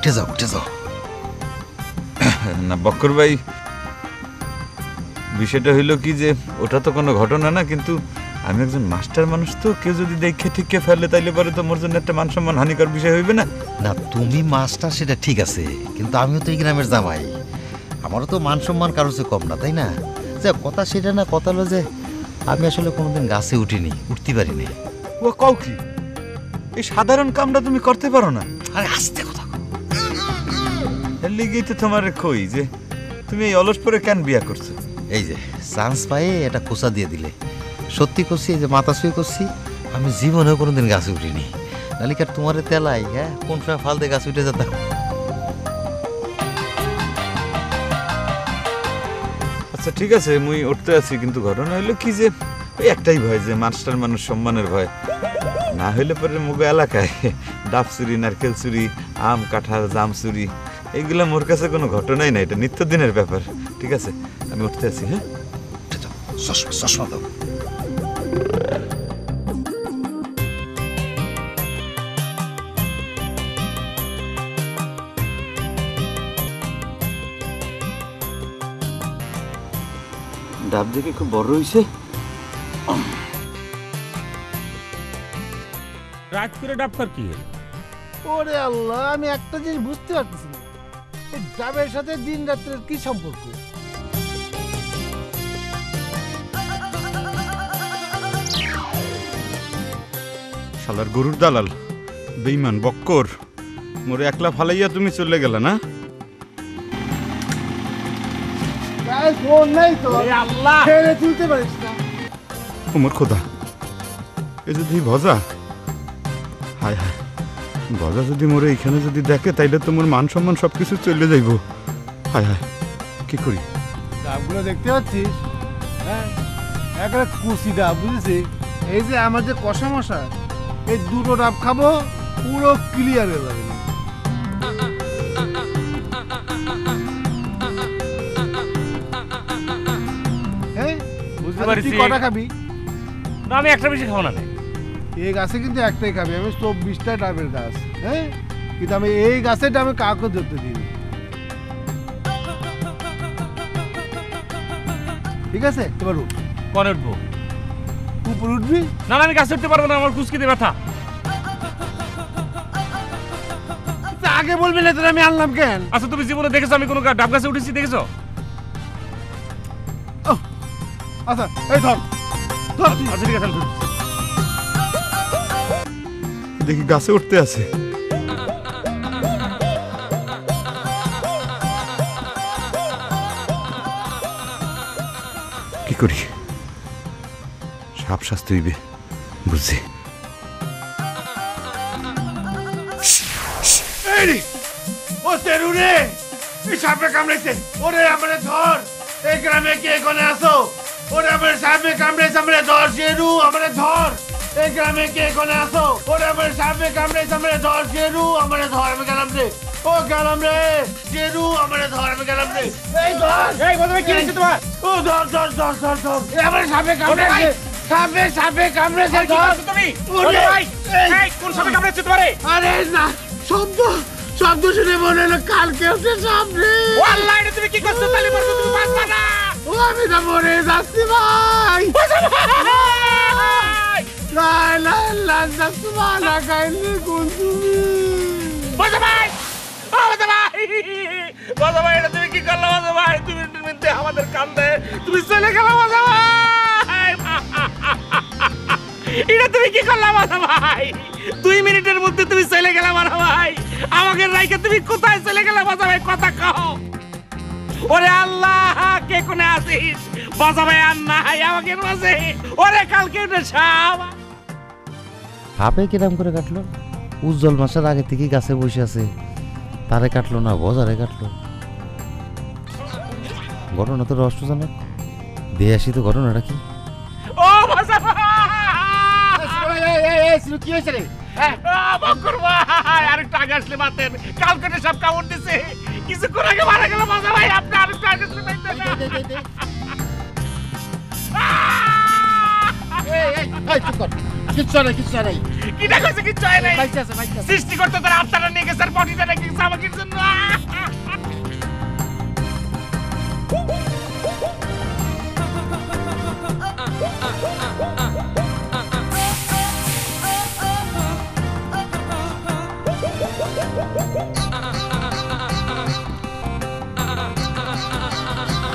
উঠে যাও উঠে যাও। না বক্কর ভাই, বিষয়টা হইলো কি যে ওটা তো কোনো ঘটনা না, কিন্তু আমি একজন মাস্টার মানুষ, তো কেউ যদি দেখে ঠিককে ফেলে তাইলে পরে তো মোর জন্য একটা মান সম্মান হানিকর বিষয় হইবে না? না তুমি মাস্টার সেটা ঠিক আছে, কিন্তু আমিও তো এই গ্রামের জামাই, আমারও তো মান সম্মান কারোর চেয়ে কম না, তাই না? যে কথা সেটা না, কথা হলো যে আমি আসলে কোনোদিন গাছে উঠিনি, উঠতে পারিনি। ও কও কি, এই সাধারণ কামটা তুমি করতে পারো না? আরে আস্তে কথা কও। এর লিগেই তো তোমার কই যে তুমি এই অলস পরে কেন বিয়া করছো? এই যে চান্স পায়ে এটা খোঁচা দিয়ে দিলে, সত্যি করছি, এই যে মাথা শুয়ে করছি, আমি জীবনেও কোনোদিন গাছে উঠিনি। নালিকার তোমারে তেলাই, হ্যাঁ কোন সময় ফালতে গাছে উঠে যেতাম। আচ্ছা ঠিক আছে, মুই উঠতে আছি, কিন্তু ঘটনা হইলো কি যে ওই একটাই ভয়, যে মাস্টার মানুষ সম্মানের ভয়। না হইলে পরে মুগো এলাকায় ডাব চুরি, নারকেল চুরি, আম কাঁঠাল জাম চুরি, এইগুলা মোর কাছে কোনো ঘটনাই না, এটা নিত্যদিনের ব্যাপার। ঠিক আছে, আমি উঠতে আছি। হ্যাঁ, উঠে যাও, চশমা চশমা দাও। ডাব দেখে খুব বড় হইছে। রাত করে ডাব খার কি হলো? ওরে আল্লাহ, আমি একটা জিনিস বুঝতে পারতেছি না, এই ডাবের সাথে দিন রাত্রের কি সম্পর্ক? শালার গরুর দালাল, বেঈমান বক্কর, মোরে একলা ফালাইয়া তুমি চলে গেলে না? ফোন নাই তো, আল্লাহ ছেড়ে তুলতে পারিস না। ওমর খোদা, এ যদি ভজা, হায় হায়, ভজা যদি মোরে এইখানে যদি দেখে তাইলে তো মোর মান সম্মান সবকিছু চলে যাইব। হায় হায়, কি করি? ডাবগুলো দেখতে পাচ্ছিস? হ্যাঁ, একটা কুচি ডাব, বুঝেছিস? এই যে আমার যে কষা মশা, এই দুটো ডাব খাবো, পুরো ক্লিয়ার হয়ে যাবে। হ্যাঁ, বুঝতে পারছি। তুই কটা খাবি? না, আমি একটা বেশি খাবো না। এই গাছে কিন্তু একটাই খাবি, আমি 24টা ডাবের গাছ। হ্যাঁ, কিন্তু আমি এই গাছের ডাবে কাউকে ধরতে দিই। ঠিক আছে, এবার উঠ। কনে উঠবো? উপরে উঠবি? না না, আমি গাছে উঠতে পারবো না, আমার কুচকিতে ব্যথা। আগে বলবি না, তোর আমি আনলাম কেন? আচ্ছা, তুমি জীবনে দেখেছো আমি কোনো ডাব গাছে উঠেছি? দেখেছো? আচ্ছা, এই ধর ধর। আচ্ছা ঠিক আছে, আমি ধরছি। দেখি গাছে উঠতে আছে। কি করি? সাপ শাস্তি হইবে, বুঝছি। ও তেরু রে, এই সাপে কামড়েছে। ওরে আমারে ধর, এই গ্রামে কে কোনে আসো? ওরে আমারে সাপে কামড়েছে, আমারে ধর। শেরু, আমারে ধর। এই গ্রামে কে কোনে আসো? ওরে আমারে সাপে কামড়েছে, আমারে ধর। শেরু, আমারে ধর, আমি গেলাম রে। ও গেলাম রে। শেরু, আমারে ধর, আমি গেলাম রে। এই ধর। এই বন্ধু, কি হয়েছে তোমার? ও ধর ধর ধর ধর ধর। এই আমারে সাপে কামড়েছে, সাপে কামড়েছে, ধর। তুমি ওরে ভাই, এই কোন সাপে কামড়েছে তোমারে? আরে না, শব্দ শুনে মনে হলো কালকে উঠে সামনে। ও আল্লাহ, এটা তুমি কি করছো? তাহলে বলছো তুমি বাঁচবা না। ও আমি তো মরে যাচ্ছি ভাই। লাই লাই লাই যাচ্ছি মালা খাইনি কোন তুমি। বাজা ভাই, ও বাজা ভাই, বাজা ভাই, এটা তুমি কি করলে বাজা ভাই? তুমি মিনিটে আমাদের কান্দে তুমি চলে গেলে বাজা ভাই। এটা তুমি কি করলে বাজা ভাই? 2 মিনিটের মধ্যে তুমি চলে গেলে বাজা ভাই। আমাকে রাইকে তুমি কোথায় চলে গেলে বাজা ভাই? কথা কও। ওরে আল্লাহ, কে কোনে আছিস বাজা ভাই? আর নাই আমাকে মাঝে। ওরে কালকে উঠে সাপ। সাপে কিরাম করে কাটলো? উজ্জ্বল মাসের আগে থেকে গাছে বসে আছে, তারে কাটলো না বজারে কাটলো? ঘটনা তো রহস্যজনক, দিয়ে আসি তো ঘটনাটা কি। ও বাজা ভাই, কি হয়েছে রে? বকর ভাই, আরেকটু আগে আসলে মাতেন। কালকে সব কামড় দিছে, কিছুক্ষণ আগে মারা গেল বাজা ভাই। আপনি আরেকটু আগে আসলে মাইতেন না। কিচ্ছু নাই, কিচ্ছু নাই। কিটা কইছে কিচ্ছু হয় নাই সৃষ্টিকর্তা তার আত্মাটা নিয়ে গেছে আর বডিটা রেখে গেছে আমাকে জন্য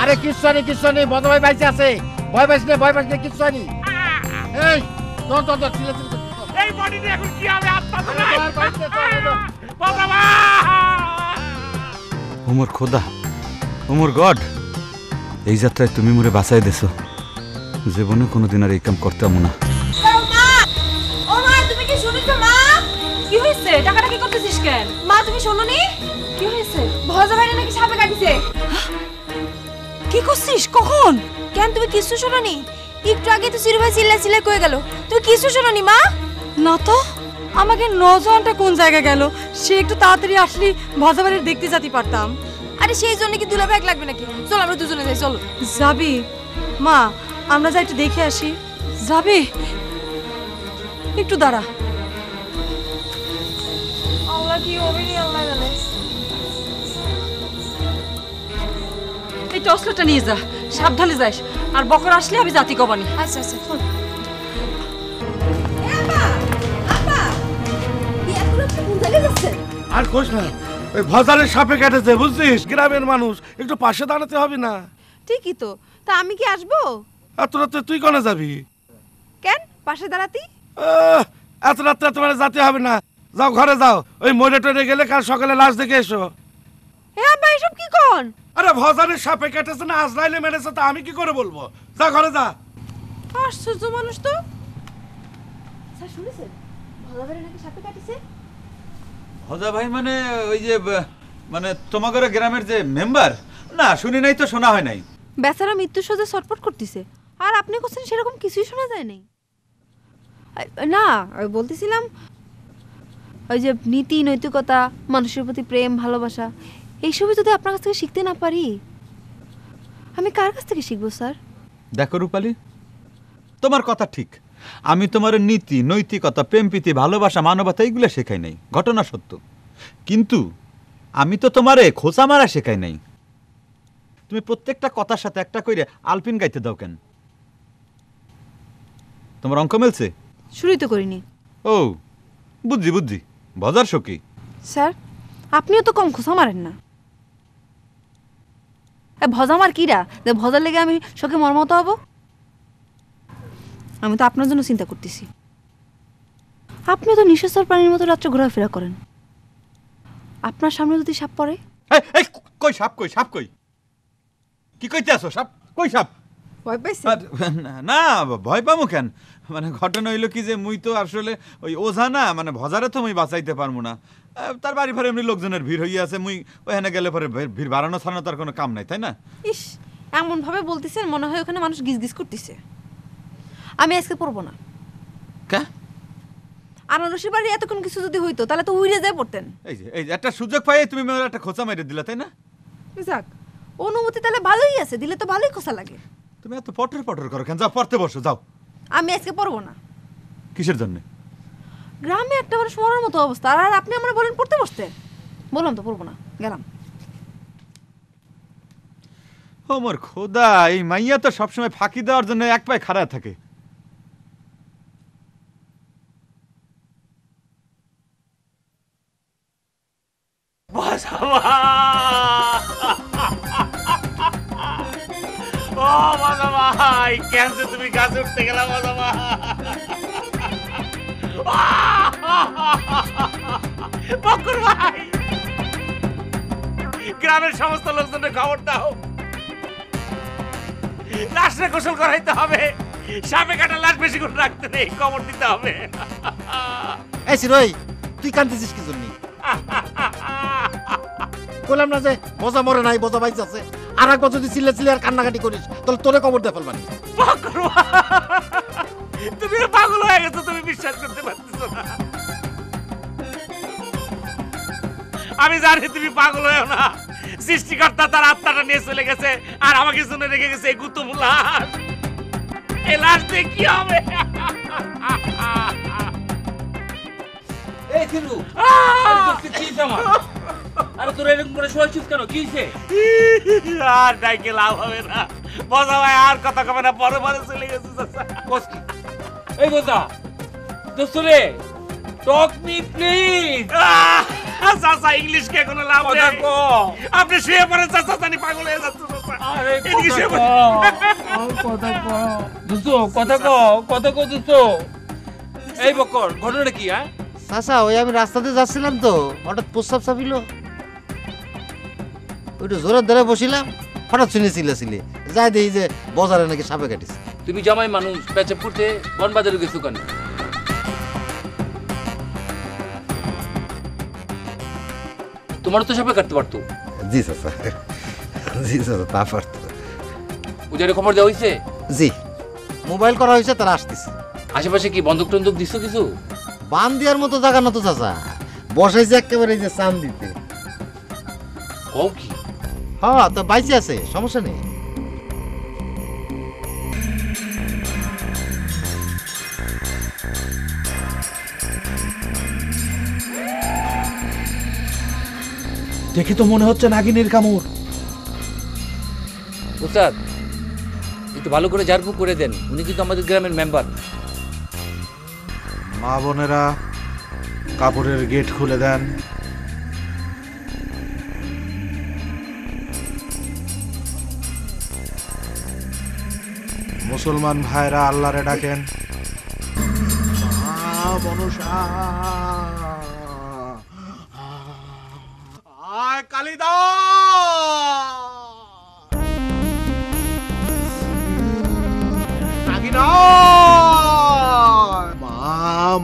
আরে কিচ্ছু নেই বড় ভাই বাইচে আছে ভয় পাইস না কিচ্ছু নেই এই তোর এই বডিটা এখন কি হবে আত্মা তো নাই বাবা ওমর খোদা ওমর গড এই যাত্রায় তুমি মোরে বাঁচাই দেছো জীবনে কোনোদিন আর এই কাম করতাম না তুমি কি শুনেছো মা? কি হয়েছে? টাকাটা কি করতেছিস কেন? মা তুমি শোনোনি? কি হয়েছে? ভজা ভাইরা নাকি সাপে কাটিছে। কি করছিস? কখন? কেন তুমি কিছু শোনোনি? একটু আগে তো সিরু ভাই চিল্লা কয়ে গেল। তুমি কিছু শোনোনি মা? না তো আমাকে নজনটা কোন জায়গায় গেল? সে একটু তাড়াতাড়ি আসলে ভজা বাড়ি দেখতে যেতে পারতাম। আরে সেই জন্য কি দুলা ব্যাগ লাগবে নাকি? চল আমরা দুজনে যাই চলো। যাবি মা? আমরা যাই একটু দেখে আসি। যাবি? একটু দাঁড়া। আল্লাহ কি হবে নি আল্লাহ জানে। এই টর্চলাইটটা নিয়ে যা, সাবধানে যাস। আর বকর আসলে আমি জাতি কবানি। আচ্ছা চল। আর কোশ না ওই ভজারের সাপে কেটেছে বুঝছিস গ্রামের মানুষ একটু পাশে দাঁড়াতে হবে না ঠিকই তো। তা আমি কি আসবো? এত রাতে তুই কোনে যাবি কেন পাশে দাঁড়াতি? এত রাত্রে তোমার যেতে হবে না যাও ঘরে যাও ওই মরে টরে গেলে কাল সকালে লাশ দেখে এসো আব্বা এসব কি কোন? আরে ভজারের সাপে কেটেছে না আজরাইলে মেরেছে তা আমি কি করে বলবো যা ঘরে যা আশ্চর্য মানুষ তো। স্যার শুনেছেন ভজাভাইরা নাকি সাপে কাটিছে? হজা ভাই মানে ওই যে মানে তোমাদের গ্রামের যে মেম্বার না শুনি নাই তো শোনা হয় নাই বেচারা মৃত্যুর সজ্জায় ছটফট করতেছে আর আপনি কোছেন সেরকম কিছুই শোনা যায় নাই। না আমি বলতেছিলাম ওই যে নীতি নৈতিকতা মানুষের প্রতি প্রেম ভালোবাসা এইসবই যদি আপনার কাছ থেকে শিখতে না পারি আমি কার কাছ থেকে শিখবো স্যার? দেখো রূপালী তোমার কথা ঠিক আমি তোমার নীতি নৈতিকতা প্রেম প্রীতি ভালোবাসা মানবতা এইগুলো শেখাই নাই ঘটনা সত্য কিন্তু আমি তো তোমারে খোঁচা মারা শেখাই নাই তুমি প্রত্যেকটা কথার সাথে একটা কইরে আলপিন গাইতে দাও কেন তোমার অঙ্ক মেলছে? শুরুই তো করিনি। ও বুঝছি বাজার সকি স্যার আপনিও তো কম খোঁচা মারেন না। ভজা মার কিরা যে ভজার লেগে আমি শোকে মর্মত হব? আমি তো আপনার জন্য চিন্তা করতেছি। আপনি তো নিঃশ্বাসের প্রাণীর মতো রাত্রে ঘোরাফেরা করেন। আপনার সামনে যদি সাপ পড়ে? এই কই সাপ কই কি কইতে আছো সাপ কই সাপ? ভয় পাইছে? না ভয় পাবো কেন মানে ঘটনা হইলো কি যে মুই তো আসলে ওই ওঝা না মানে ভজারে তো মুই বাঁচাইতে পারবো না তার বাড়ি ঘরে এমনি লোকজনের ভিড় হইয়া আছে মুই ওখানে গেলে পরে ভিড় বাড়ানো ছাড়ানো তার কোনো কাম নাই তাই না? ইস এমন ভাবে বলতেছেন মনে হয় ওখানে মানুষ গিজ করতেছে। আমি আজকে পড়বো না। কে? আনারসের বাড়ি এতক্ষণ কিছু যদি হইতো তাহলে তো উইরে যায় পড়তেন। এই যে একটা সুযোগ পাই তুমি মেয়ের একটা খোঁচা মেরে দিলা তাই না? যাক অনুমতি তাহলে ভালোই আছে, দিলে তো ভালোই খোসা লাগে। তুমি এত পটর করো কেন? যাও পড়তে বসো যাও। আমি আজকে পড়বো না। কিসের জন্য? গ্রামে একটা মানুষ মরার মতো অবস্থা আর আপনি আমার বলেন পড়তে বসতে। বললাম তো পড়বো না, গেলাম। ও মোর খোদা এই মাইয়া তো সবসময় ফাঁকি দেওয়ার জন্য এক পায়ে খাড়া থাকে। ও মজা ভাই কেন যে তুমি গাছে উঠতে গেলা মজা ভাই? বকুর ভাই গ্রামের সমস্ত লোকজনের খবর দাও, লাশে গোসল করাইতে হবে, সাপে কাটা লাশ বেশি করে রাখতে নেই, খবর দিতে হবে। এই সিরোই তুই কাঁদতেছিস কি জন্য? বললাম না যে বোঝা মরে নাই বোঝা বাইচ আছে। আর একবার যদি চিল্লে আর কান্নাকাটি করিস তাহলে তোরে কবর দিয়ে ফেলবানি। তুমি পাগল হয়ে গেছো, তুমি বিশ্বাস করতে পারতেছো না। আমি জানি তুমি পাগল হয়েও না। সৃষ্টিকর্তা তার আত্মাটা নিয়ে চলে গেছে আর আমাকে শুনে রেখে গেছে এই গুতুম লাশ। এই লাশ দিয়ে কি হবে? এই থিরু আরে তোর কি জামা আরে তোর এরকম করে শোয়াছিস কেন কি হইছে আর ডাইকে লাভ হবে না বজা ভাই আর কথা কবে না পরে পরে চলে গেছে চাচা কস কি এই বোঝা দোস্তরে টক মি প্লিজ চাচা ইংলিশ কে কোনো লাভ কথা নেই কো আপনি শুয়ে পড়েন চাচা জানি পাগল হয়ে যাচ্ছে চাচা আরে এদিকে শুয়ে কথা কো কথা কো দোস্ত এই বকর ঘটনাটা কি হ্যাঁ চাচা ওই আমি রাস্তাতে যাচ্ছিলাম তো হঠাৎ প্রস্তাব চাপিল ওইটা জোরের ধরে বসিলাম হঠাৎ শুনে চিল্লাচিল্লি যাই দেখি যে বাজারে নাকি সাপে কাটিছে তুমি জামাই মানুষ পেঁচে পড়তে বনবাজারে গেছো কেন তোমার তো সাপে কাটতে পারতো জি চাচা জি চাচা তা পারতো উজারে খবর দেওয়া হয়েছে জি মোবাইল করা হয়েছে তারা আসতেছে আশেপাশে কি বন্দুক টন্দুক দিছো কিছু বান দেওয়ার মতো জায়গা না তো চাচা বসাইছে একেবারে এই যে চান দিতে কও কি হ্যাঁ তো বাইচে আছে সমস্যা নেই দেখে তো মনে হচ্ছে নাগিনীর কামড়। উস্তাদ একটু ভালো করে ঝাড়ফুঁক করে দেন উনি কিন্তু আমাদের গ্রামের মেম্বার মা বোনেরা কাপড়ের গেট খুলে দেন। মুসলমান ভাইরা আল্লাহরে ডাকেন।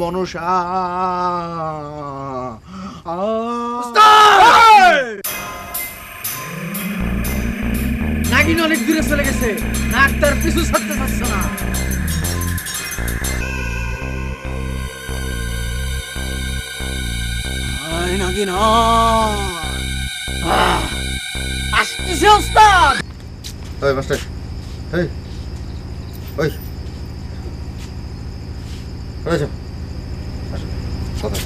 মনসা নাগিন অনেক দূরে চলে গেছে নাক তার পিছু ছাড়তে পারছে না নাগিন আসতেছে ওস্তাদ ওই মাস্টার এই ওই আচ্ছা কথা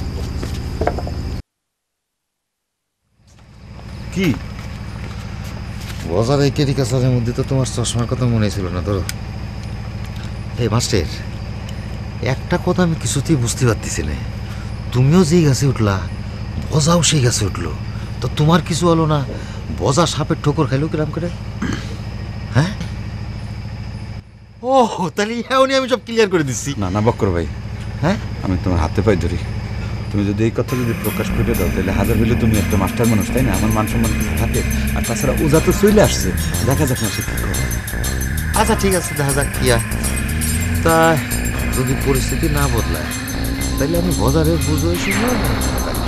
কি বাজার এই ক্যারিকাচারের মধ্যে তো তোমার চশমার কথা মনে ছিল না ধরো এই মাস্টার একটা কথা আমি কিছুতেই বুঝতে পারতেছি না তুমিও যেই গাছে উঠলা বজাও সেই গাছে উঠলো তো তোমার কিছু হলো না বজা সাপের ঠোকর খাইলো কিরাম করে হ্যাঁ ও তাহলে এমনি আমি সব ক্লিয়ার করে দিচ্ছি না না বক্কর ভাই হ্যাঁ আমি তোমার হাতে পাই ধরি তুমি যদি এই কথা যদি প্রকাশ করে দাও তাহলে হাজার হইলে তুমি একটা মাস্টার মানুষ তাই না আমার মান সম্মান কিছু থাকে আর তাছাড়া ওজা তো চলে আসছে দেখা যাক না সে কি করে আচ্ছা ঠিক আছে দেখা যাক কিয়া তা যদি পরিস্থিতি না বদলায় তাহলে আমি বাজারের বুঝে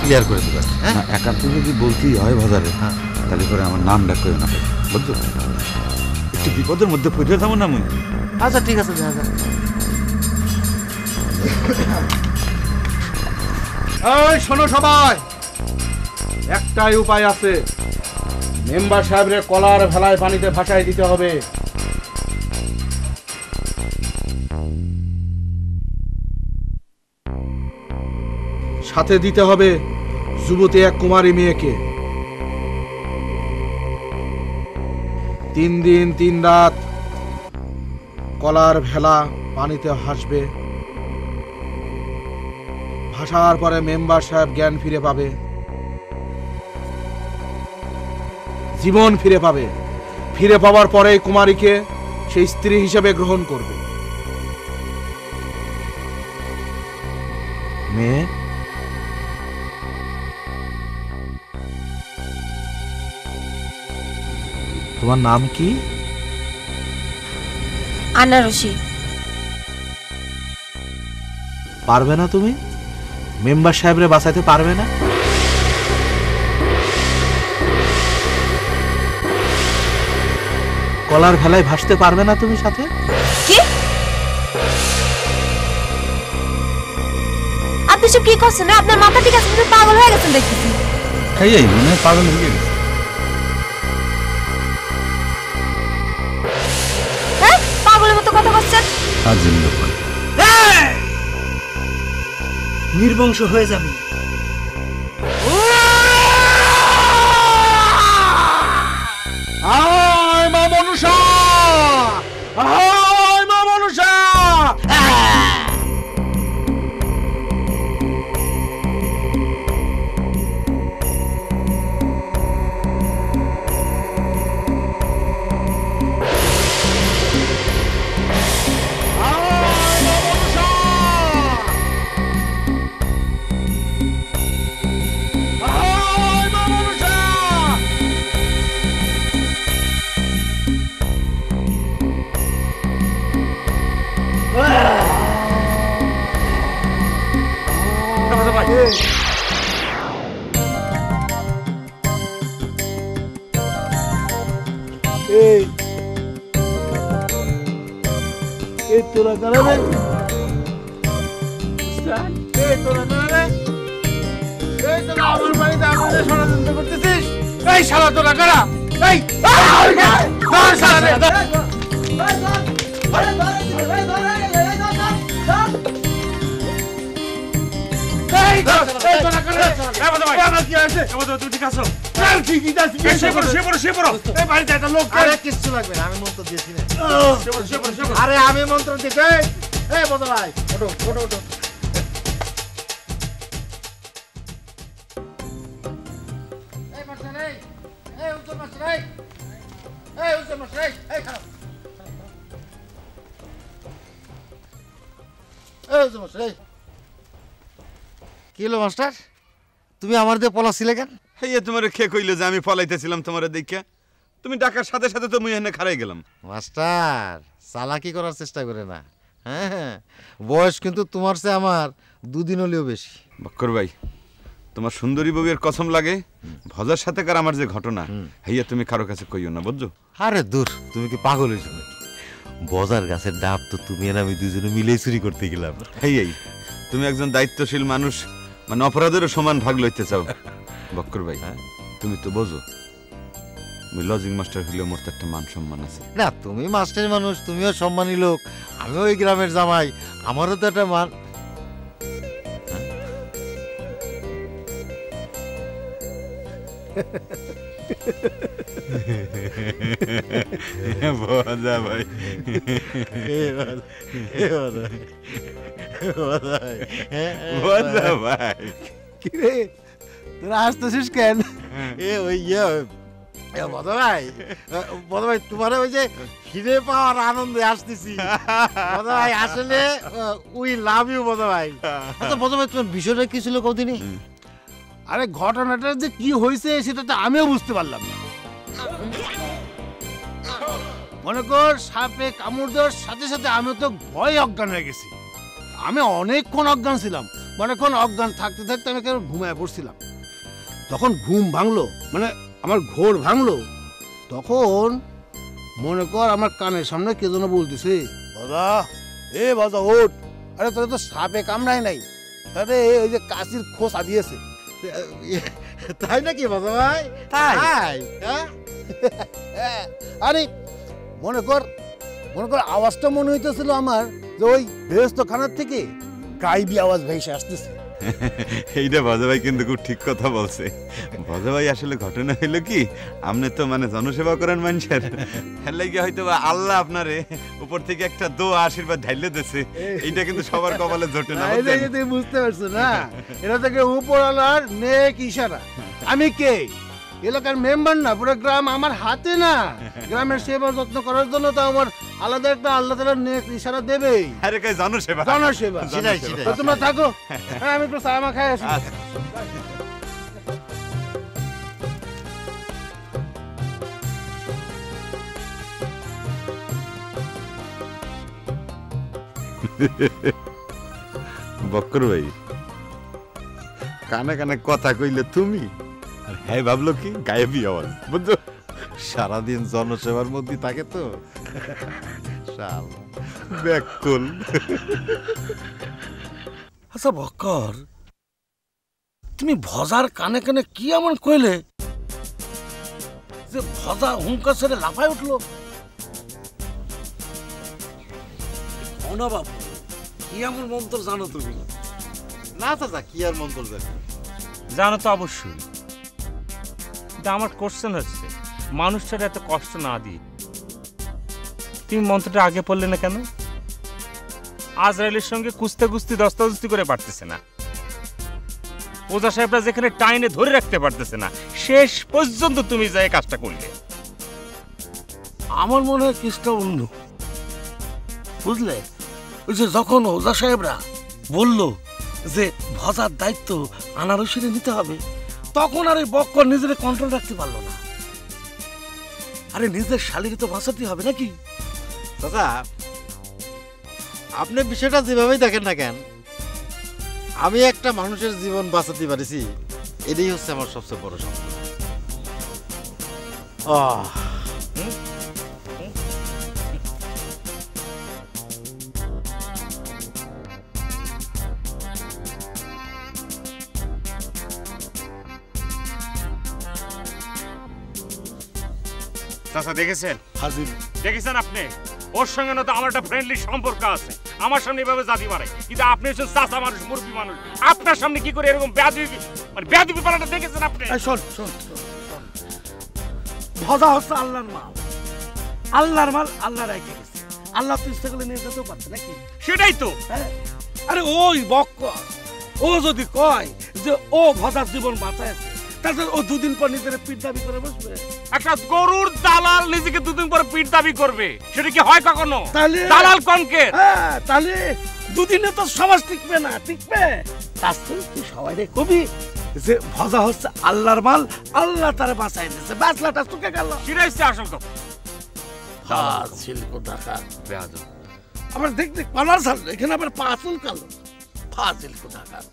ক্লিয়ার করে দেবেন হ্যাঁ না একান্ত যদি বলতেই হয় বাজারে হ্যাঁ তাহলে করে আমার নাম ডাক করে না বুঝছো একটু বিপদের মধ্যে পড়ে যাবো না আমি আচ্ছা ঠিক আছে দেখা যাক এই শোনো সবাই, একটাই উপায় আছে, মেম্বার সাহেবের কলার ভেলায় পানিতে ভাসায় দিতে হবে। সাথে দিতে হবে যুবতী এক কুমারী মেয়েকে। 3 দিন 3 রাত কলার ভেলা পানিতে ভাসবে। ভাসার পরে মেম্বার সাহেব জ্ঞান ফিরে পাবে, জীবন ফিরে পাবে। ফিরে পাওয়ার পরে কুমারীকে সেই স্ত্রী হিসেবে গ্রহণ করবে। মেয়ে, তোমার নাম কি? আনারসি। পারবে না তুমি? মেম্বার সাহেবরে বাঁচাইতে পারবে না? কলার ভেলায় ভাসতে পারবে না তুমি সাথে? কি? আপনি সব কি করছেন? আপনার মাথা ঠিক আছে? আপনি পাগল হয়ে গেছেন দেখতেছি। খাইয়াই মনে হয় পাগল হয়ে গেছে। হ্যাঁ, পাগলের মতো কথা বলছেন। কাজের লোক নির্বংশ হয়ে যাবে। তোরা কারা রে এই তোরা কারা রে এই তোরা আমার বাড়িতে আমাদের ষড়যন্ত্র করতেছিস এই শালা তোরা কারা এই ধর শালা রে কিচ্ছু লাগবে না, আমি মন্ত্র দিয়েছি না। আরে আমি মন্ত্র দিতে বদল ভাই ওঠো ওঠো ওঠো। কি হলো মাস্টার, তুমি আমার দিয়ে পলাছিলে কেন? হেইয়া তোমারে কে কইলো যে আমি পলাইতেছিলাম তোমারে দেখিয়া? তুমি ডাকার সাথে সাথে তো মুই এখানে খাড়াই গেলাম। মাস্টার চালাকি করার চেষ্টা করে না, হ্যাঁ বয়স কিন্তু তোমার চেয়ে আমার দুদিন হলেও বেশি। বক্কর ভাই, তোমার সুন্দরী বউয়ের কসম লাগে, ভজার সাথে কার আমার যে ঘটনা হেইয়া তুমি কারো কাছে কইও না, বুঝছো? আরে দূর, তুমি কি পাগল হয়েছো নাকি? বজার গাছের ডাব তো তুমি আর আমি দুজনে মিলেই চুরি করতে গেলাম। হেই তুমি একজন দায়িত্বশীল মানুষ, মানে অপরাধেরও সমান ভাগ লইতে চাও। বক্কর ভাই, তুমি তো বোঝো আমি লজিং মাস্টার হইলেও মোর তো একটা মান সম্মান আছে। না তুমি মাস্টার মানুষ, তুমিও সম্মানী লোক, আমিও ওই গ্রামের জামাই, আমারও তো একটা মান। ভজা ভাই, ভজা ভাই, কিরে তোরা হাসতেছিস কেন? বদ ভাই তোমার ওই যে ফিরে পাওয়ার আনন্দে আসতেছি বদ ভাই, আসলে উই লাভ ইউ বদ ভাই। আচ্ছা বদ ভাই, তোমার বিষয়টা কি ছিল কদিনই? আরে ঘটনাটা যে কি হয়েছে সেটা তো আমিও বুঝতে পারলাম না। মনে কর সাপে কামড় দেওয়ার সাথে সাথে আমি তো ভয় অজ্ঞান হয়ে গেছি। আমি অনেকক্ষণ অজ্ঞান ছিলাম, অনেকক্ষণ অজ্ঞান থাকতে থাকতে আমি কেন ঘুমায় পড়ছিলাম। তখন ঘুম ভাঙলো, মানে আমার ঘোর ভাঙলো, তখন মনে কর আমার কানের সামনে কে যেন বলতেছে, বাবা এ বাবা ওঠ, আরে তোরা তো সাপে কামড়ায় নাই, তাহলে ওই যে কাশির খোসা দিয়েছে। তাই নাকি বদ ভাই? তাই আরে মনে কর আওয়াজটা মনে হইতেছিল আমার যে ওই বেহেশতখানার থেকে গাইবি আওয়াজ ভেসে আসতেছে। এইটা ভজা ভাই কিন্তু খুব ঠিক কথা বলছে। ভজা ভাই আসলে ঘটনা হইলো কি, আপনি তো মানে জনসেবা করেন মানুষের, হেলে গিয়ে হয়তো আল্লাহ আপনারে উপর থেকে একটা দোয়া আশীর্বাদ ঢাইলে দিয়েছে। এইটা কিন্তু সবার কপালে জোটে না, তুমি বুঝতে পারছো না? এটা থেকে উপরওয়ালার নেক ইশারা। আমি কে? এলাকার মেম্বার না, পুরো গ্রাম আমার হাতে না। গ্রামের সেবা যত্ন করার জন্য তো আমার আলাদা একটা আল্লাহ তাআলা নেক ইশারা দেবেই। আরে কই জনসেবা, জনসেবা। সেটাই তো তোমরা থাকো, আমি একটু চা মা খাই আসি। বক্কর ভাই, কানে কানে কথা কইলে তুমি, আর হ্যাঁ ভাবলো কি গায়েবী আওয়াজ, বুঝছো? সারাদিন জনসেবার মধ্যে থাকে তো ব্যাকুল। আচ্ছা বক্কর, তুমি ভজার কানে কানে কি এমন কইলে যে ভজা হুঙ্কা ছেড়ে লাফায় উঠলো? না বাবু, কি এমন মন্ত্র জানো তুমি? না চাচা, কি আর মন্তর জানি? জানো তো অবশ্যই। আমার কোশ্চেন হচ্ছে, মানুষটার এত কষ্ট না দিয়ে তুমি মন্ত্রটা আগে পড়লে না কেন? আজরাইলের সঙ্গে কুস্তে কুস্তি দস্তাদস্তি করে পারতেছে না, ওজা সাহেবরা যেখানে টাইনে ধরে রাখতে পারতেছে না, শেষ পর্যন্ত তুমি যাই কাজটা করলে। আমার মনে হয় কেসটা অন্য, বুঝলে? ওই যে যখন ওজা সাহেবরা বলল যে ভজার দায়িত্ব আনারসিরে নিতে হবে, তখন আর এই বক্কর নিজের কন্ট্রোল রাখতে পারলো না। আরে নিজের শালীকে তো বাঁচাতে হবে নাকি? চাচা, আপনি বিষয়টা যেভাবেই দেখেন না কেন, আমি একটা মানুষের জীবন বাঁচাতে পারিছি, এটাই হচ্ছে আমার সবচেয়ে বড় সম্পদ। চাচা দেখেছেন? হাজির। দেখেছেন আপনি? ওর সঙ্গে না তো আমার একটা ফ্রেন্ডলি সম্পর্ক আছে, আমার সামনে এভাবে জাতি মারে, কিন্তু আপনি হচ্ছেন চাচা মানুষ, মুরব্বী মানুষ, আপনার সামনে কি করে এরকম বেয়াদবি, মানে বেয়াদবি পালাটা দেখেছেন আপনি? শোন শোন ভজা হচ্ছে আল্লাহর মাল, আল্লাহর মাল আল্লাহ রেখে গেছে, আল্লাহ তো ইচ্ছা করলে নিয়ে যেতেও পারছে নাকি? সেটাই তো। আরে ওই বক্কর ও যদি কয় যে ও ভজার জীবন বাঁচাইছে, তাহলে ও দুদিন পর নিজের পিঠ দাবি করে বসবে? একটা গরুর দালাল নিজেকে দুদিন পর পিঠ দাবি করবে, সেটা কি হয় কখনো? তাহলে দালাল কনকে? হ্যাঁ, তাহলে দুদিনে তো সমাজ টিকবে না, টিকবে? তাহলে তুই সবাই রে কবি যে ভজা হচ্ছে আল্লাহর মাল, আল্লাহ তারে বাঁচাই দিয়েছে, বাঁচলাটা চুকে গেল। সেটাই হচ্ছে আসল কথা। শিল্প ঢাকা বেয়াদব আবার দেখতে কলার ছাড়লো, এখানে আবার পা চুলকালো, ফাজিল কোথাকার।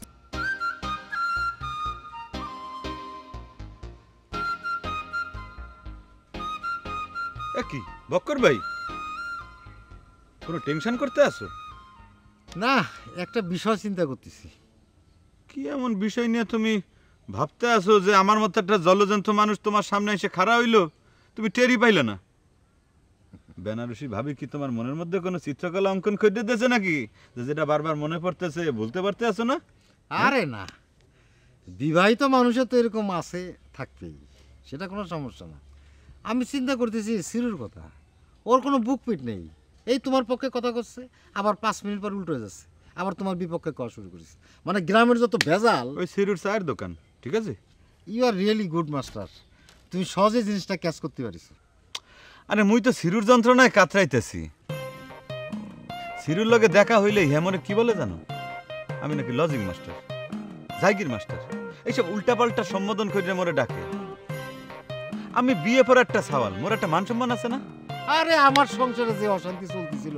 কি বক্কর ভাই, কোনো টেনশন করতে আসো? না, একটা বিষয় চিন্তা করতেছি। কি এমন বিষয় নিয়ে তুমি ভাবতে আসো যে আমার মতো একটা জলজন্ত মানুষ তোমার সামনে এসে খাড়া হইলো, তুমি টেরই পাইলে না? বেনারসি ভাবি কি তোমার মনের মধ্যে কোনো চিত্রকলা অঙ্কন করে দিয়েছে নাকি, যেটা বারবার মনে পড়তেছে, ভুলতে পারতে আসো না? আরে না, বিবাহিত মানুষের তো এরকম আছে, থাকবেই, সেটা কোনো সমস্যা না। আমি চিন্তা করতেছি সিরুর কথা। ওর কোনো বুক পিট নেই, এই তোমার পক্ষে কথা করছে, আবার 5 মিনিট পর উল্টো হয়ে যাচ্ছে, আবার তোমার বিপক্ষে করা শুরু করেছে। মানে গ্রামের যত ভেজাল। ওই সিরুর চায়ের দোকান, ঠিক আছে? You are really good master, তুমি সহজে জিনিসটা ক্যাচ করতে পারিস। আরে মুই তো সিরুর যন্ত্রণায় কাতরাইতেছি। সিরুর লগে দেখা হইলে হেমরে কি বলে জানো? আমি নাকি লজিক মাস্টার, জায়গির মাস্টার, এইসব উল্টাপাল্টা সম্বোধন করে মোরে ডাকে। আমি বিয়ে পর একটা সওয়াল, মোর একটা মান সম্মান আছে না? আরে আমার সংসারে যে অশান্তি চলতেছিল,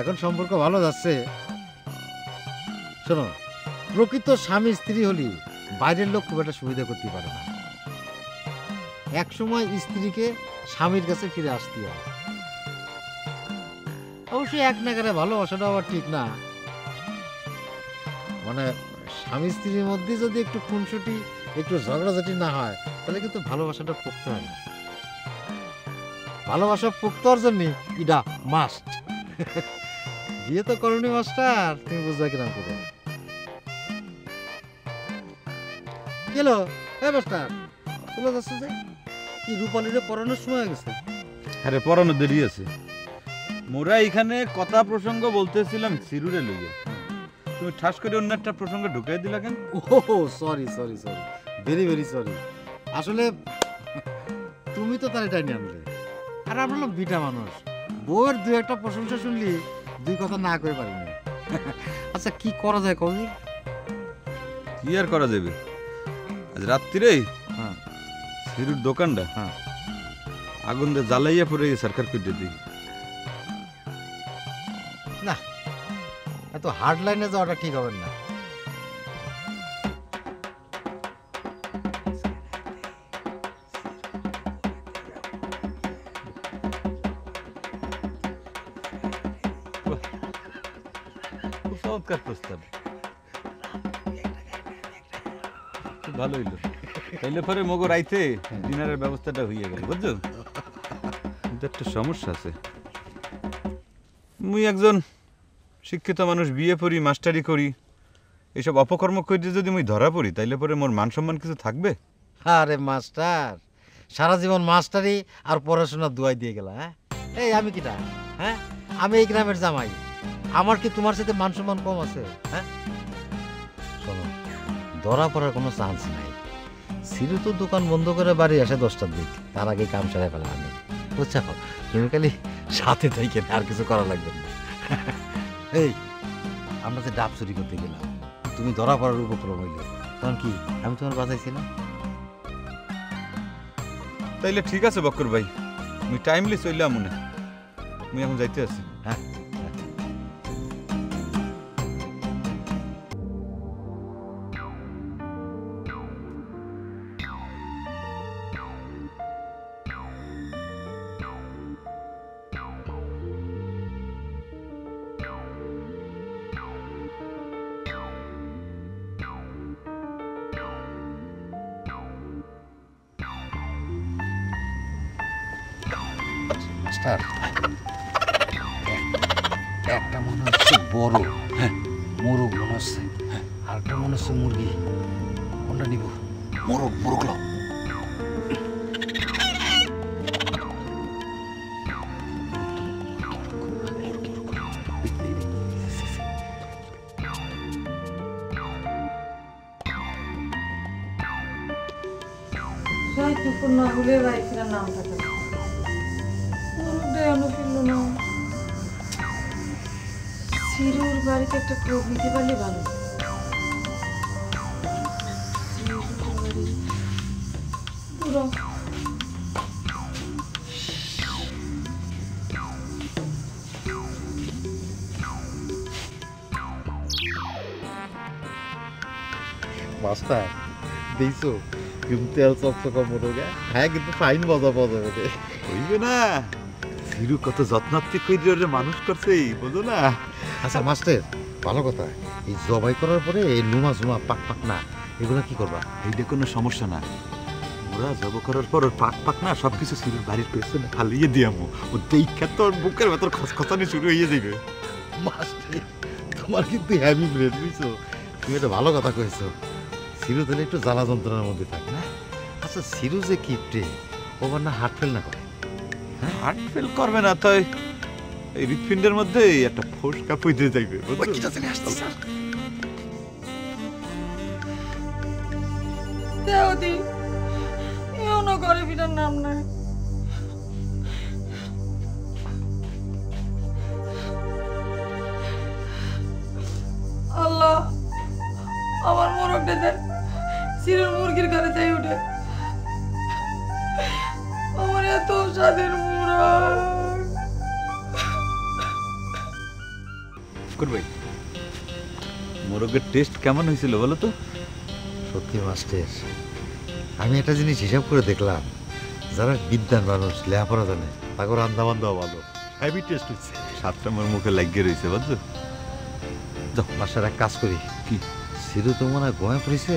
এখন সম্পর্ক ভালো যাচ্ছে। শোনো, প্রকৃত স্বামী স্ত্রী হলে বাইরের লোক খুব একটা সুবিধা করতে পারে না। এক সময় স্ত্রীকে স্বামীর কাছে ফিরে আসতে হয়। অবশ্যই এক নাগারে ভালোবাসাটা আবার ঠিক না, মানে স্বামী স্ত্রীর মধ্যে যদি একটু খুনসুটি, একটু ঝগড়াঝাটি না হয়, তাহলে কিন্তু ভালোবাসাটা পোক্ত হয় না। ভালোবাসা পোক্ত হওয়ার জন্য এটা মাস্ট। বিয়ে তো করনি মাস্টার, তুমি বুঝবা কিনা করে গেল। হ্যাঁ মাস্টার, চলে যাচ্ছে যে কি রূপালীরে পড়ানোর সময় হয়ে গেছে? আরে পড়ানো দেরি আছে। মোরা এখানে কথা প্রসঙ্গ বলতেছিলাম সিরুরে লইয়া, তুমি ঠাস করে অন্য একটা প্রসঙ্গ ঢুকাই দিলা কেন? ও sorry sorry sorry, very very sorry. আসলে তুমি তো তার এটাই নিয়ে আনলে, আর আমরা হলাম বিটা মানুষ, বউয়ের দু একটা প্রশংসা শুনলি দুই কথা না করে পারি না। আচ্ছা কি করা যায় কবি? কি আর করা যাবে, আজ রাত্রিরে হ্যাঁ সিরুর দোকানটা হ্যাঁ আগুন দিয়ে জ্বালাইয়া পরে সরকার করে দিই। না, এত হার্ড লাইনে যাওয়াটা ঠিক হবে না। খুব চমৎকার প্রস্তাব, খুব ভালো হইলো। তাইলে পরে মগো রাইতে ডিনারের ব্যবস্থাটা হইয়া গেল, বুঝছো? কিন্তু একটা সমস্যা আছে, মুই একজন শিক্ষিত মানুষ, বিয়ে পড়ি, মাস্টারি করি, এইসব অপকর্ম করে যদি মুই ধরা পড়ি, তাইলে পরে মোর মান সম্মান কিছু থাকবে? আরে মাস্টার, সারা জীবন মাস্টারি আর পড়াশোনা দুয়াই দিয়ে গেল। হ্যাঁ, এই আমি কিটা? হ্যাঁ, আমি এই গ্রামের জামাই, আমার কি তোমার সাথে মান সম্মান কম আছে? হ্যাঁ শোনো, ধরা পড়ার কোনো চান্স নাই। সিরু তো দোকান বন্ধ করে বাড়ি আসে 10টার দিক, তার আগে কাম সারা ফেলা আমি, বুঝছো? তুমি খালি সাথে থেকে আর কিছু করা লাগবে না। এই আমরা যে ডাব চুরি করতে গেলাম, তুমি ধরা পড়ার উপক্রম হইলে, তখন কি আমি তোমার বাঁচাইছি না? তাইলে ঠিক আছে বক্কর ভাই, মুই টাইমলি চললাম মনে, মুই এখন যাইতে আছি। হ্যাঁ মাস্টার একটা মনে হচ্ছে বড়, হ্যাঁ মোরগ মনে হচ্ছে, হ্যাঁ আরেকটা মনে হচ্ছে মুরগি। কোনটা নিব? মোরগ, মোরগ লাও। দুপুর না হলে রাইফের নাম থাকে ফিরল না। সিরুর বাড়িতে একটা ক্লোব নিতে পারলে ভালো। মাস্টার দেখছো কিন্তু তেল চকচকা মোরগে, হ্যাঁ কিন্তু ফাইন মজা পাওয়া যাবে। হইবে না, সিরু কত যত্নাত্মক করে মানুষ করছে বুঝো না। আচ্ছা মাস্টার ভালো কথা, এই জবাই করার পরে এই লুমা জুমা পাক পাক না এগুলো কি করবা? এইটা কোনো সমস্যা না, ওরা জব করার পর ওর পাক পাক না সবকিছু সিরুর বাড়ির পেছনে ফালিয়ে দিয়ামু, ও দেখা তোর বুকের ভেতর খসখসানি শুরু হয়ে যাবে। মাস্টার তোমার কিন্তু হ্যাভি ব্রেন বুঝছো, তুমি একটা ভালো কথা কইছো। সিরু তাহলে একটু জ্বালা যন্ত্রণার মধ্যে থাকে না? আচ্ছা সিরু যে কিপটে ওবার না হার্ট ফেল না করে? হার্ট ফেল করবে না, তাই এই হৃৎপিণ্ডের মধ্যে একটা ফোসকা পইতে যাইবে। দেওদি এমনও করে ফিরার নাম নাই। আল্লাহ আমার মোরগটা দেন, সিরুর মুরগির ঘরে যাই উঠে। আমার এত স্বাদের মোরগ। ভাই মোরগের টেস্ট কেমন হয়েছিল বলো তো? সত্যি মাস্টার আমি একটা জিনিস হিসাব করে দেখলাম, যারা বিদ্যান মানুষ লেখাপড়া জানে তাকে রান্না বান্ধাও ভালো, হেভি টেস্ট হচ্ছে। সাতটা আমার মুখে লাগিয়ে রয়েছে বুঝছো। যাও মাস্টার এক কাজ করি, কি সিধু তো মনে হয় গোয়া পড়েছে,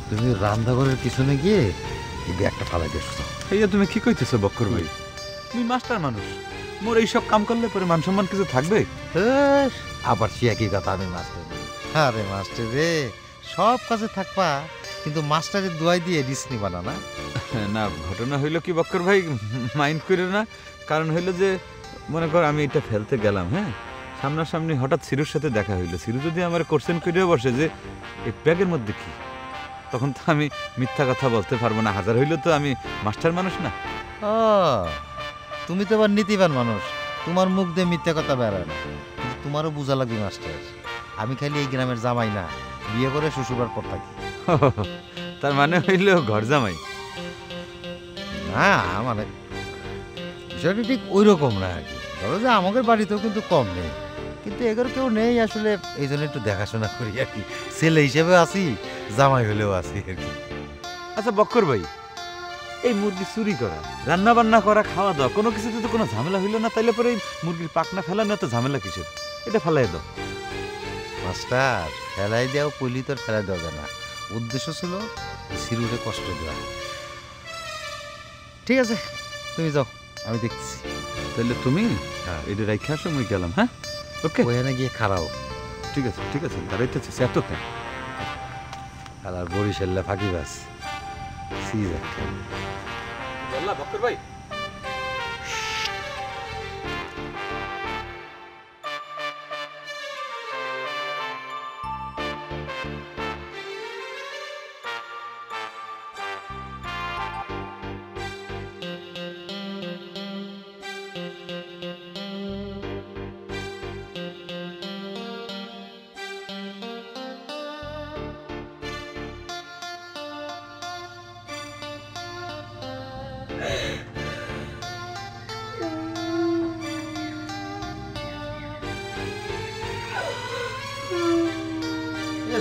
তুমি রান্নাঘরের পিছনে গিয়ে এই ব্যাগটা ফালাই দিয়েছো। এই যে তুমি কি কইতেছো বক্কর ভাই, তুমি মাস্টার মানুষ, মোর এইসব কাম করলে পরে মান সম্মান কিছু থাকবে? আবার সে একই কথা, আমি মাস্টার। আরে মাস্টার রে সব কাজে থাকবা কিন্তু মাস্টারের দোয়াই দিয়ে রিস্ক নিবা না। না না ঘটনা হইলো কি বক্কর ভাই, মাইন্ড করে না, কারণ হইলো যে মনে কর আমি এটা ফেলতে গেলাম, হ্যাঁ সামনাসামনি হঠাৎ সিরুর সাথে দেখা হইলো, সিরু যদি আমার কোশ্চেন করেও বসে যে এই ব্যাগের মধ্যে কি, তখন তো আমি মিথ্যা কথা বলতে পারবো না, হাজার হইলো তো আমি মাস্টার মানুষ না। ও তুমি তো আবার নীতিবান মানুষ, তোমার মুখ দিয়ে মিথ্যা কথা বেরোয় না, কিন্তু তোমারও বোঝা লাগবে মাস্টার আমি খালি এই গ্রামের জামাই না, বিয়ে করে শ্বশুরবার পর থাকি। তার মানে হইল ঘর জামাই? না মানে বিষয়টা ঠিক ওই রকম না আর কি, ধরো যে আমাদের বাড়িতেও কিন্তু কম নেই, কিন্তু এগুলো কেউ নেই আসলে, এই জন্য একটু দেখাশোনা করি আর কি, ছেলে হিসেবে আছি জামাই হলেও আছি আর কি। আচ্ছা বক্কর ভাই, এই মুরগি চুরি করা, রান্না বান্না করা, খাওয়া দাওয়া কোনো কিছুতে তো কোনো ঝামেলা হইলো না, তাইলে পরে এই মুরগির পাকনা ফেলানো তো ঝামেলা কিসের? এটা ফেলাই দাও। মাস্টার ফেলাই দেওয়া পইলি তোর ফেলাই দেওয়া যায় না, উদ্দেশ্য ছিল সিরুরে কষ্ট দেওয়া। ঠিক আছে তুমি যাও, আমি দেখতেছি। তাহলে তুমি এটা রাইখে আসো, মুই গেলাম। হ্যাঁ ওকে, ওখানে গিয়ে খারাও। ঠিক আছে ঠিক আছে, দাঁড়াইতেছি এত কেন? আর বরিশাল্লা ফাঁকিবাজ সিজ একটা। বক্কর ভাই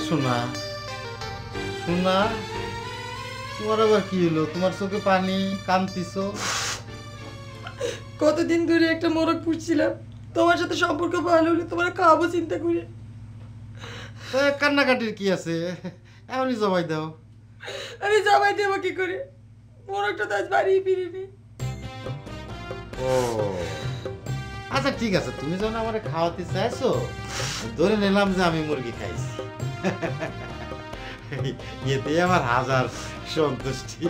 শোনা শোনা, তোমার আবার কি হলো? তোমার চোখে পানি, কাঁদতিছো? কতদিন ধরে একটা মোরগ পুষছিলাম, তোমার সাথে সম্পর্ক ভালো হলে তোমার খাওয়াবো চিন্তা করে। কান্নাকাটির কি আছে, এখনই জবাই দাও। আমি জবাই দেবো কি করে? মোরগটা তো আজ বাড়ি ফিরিনি। ও ও আচ্ছা ঠিক আছে, তুমি যখন আমার খাওয়াতে চাইছো ধরে নিলাম যে আমি মুরগি খাইছি। এতে আমার হাজার সন্তুষ্টি।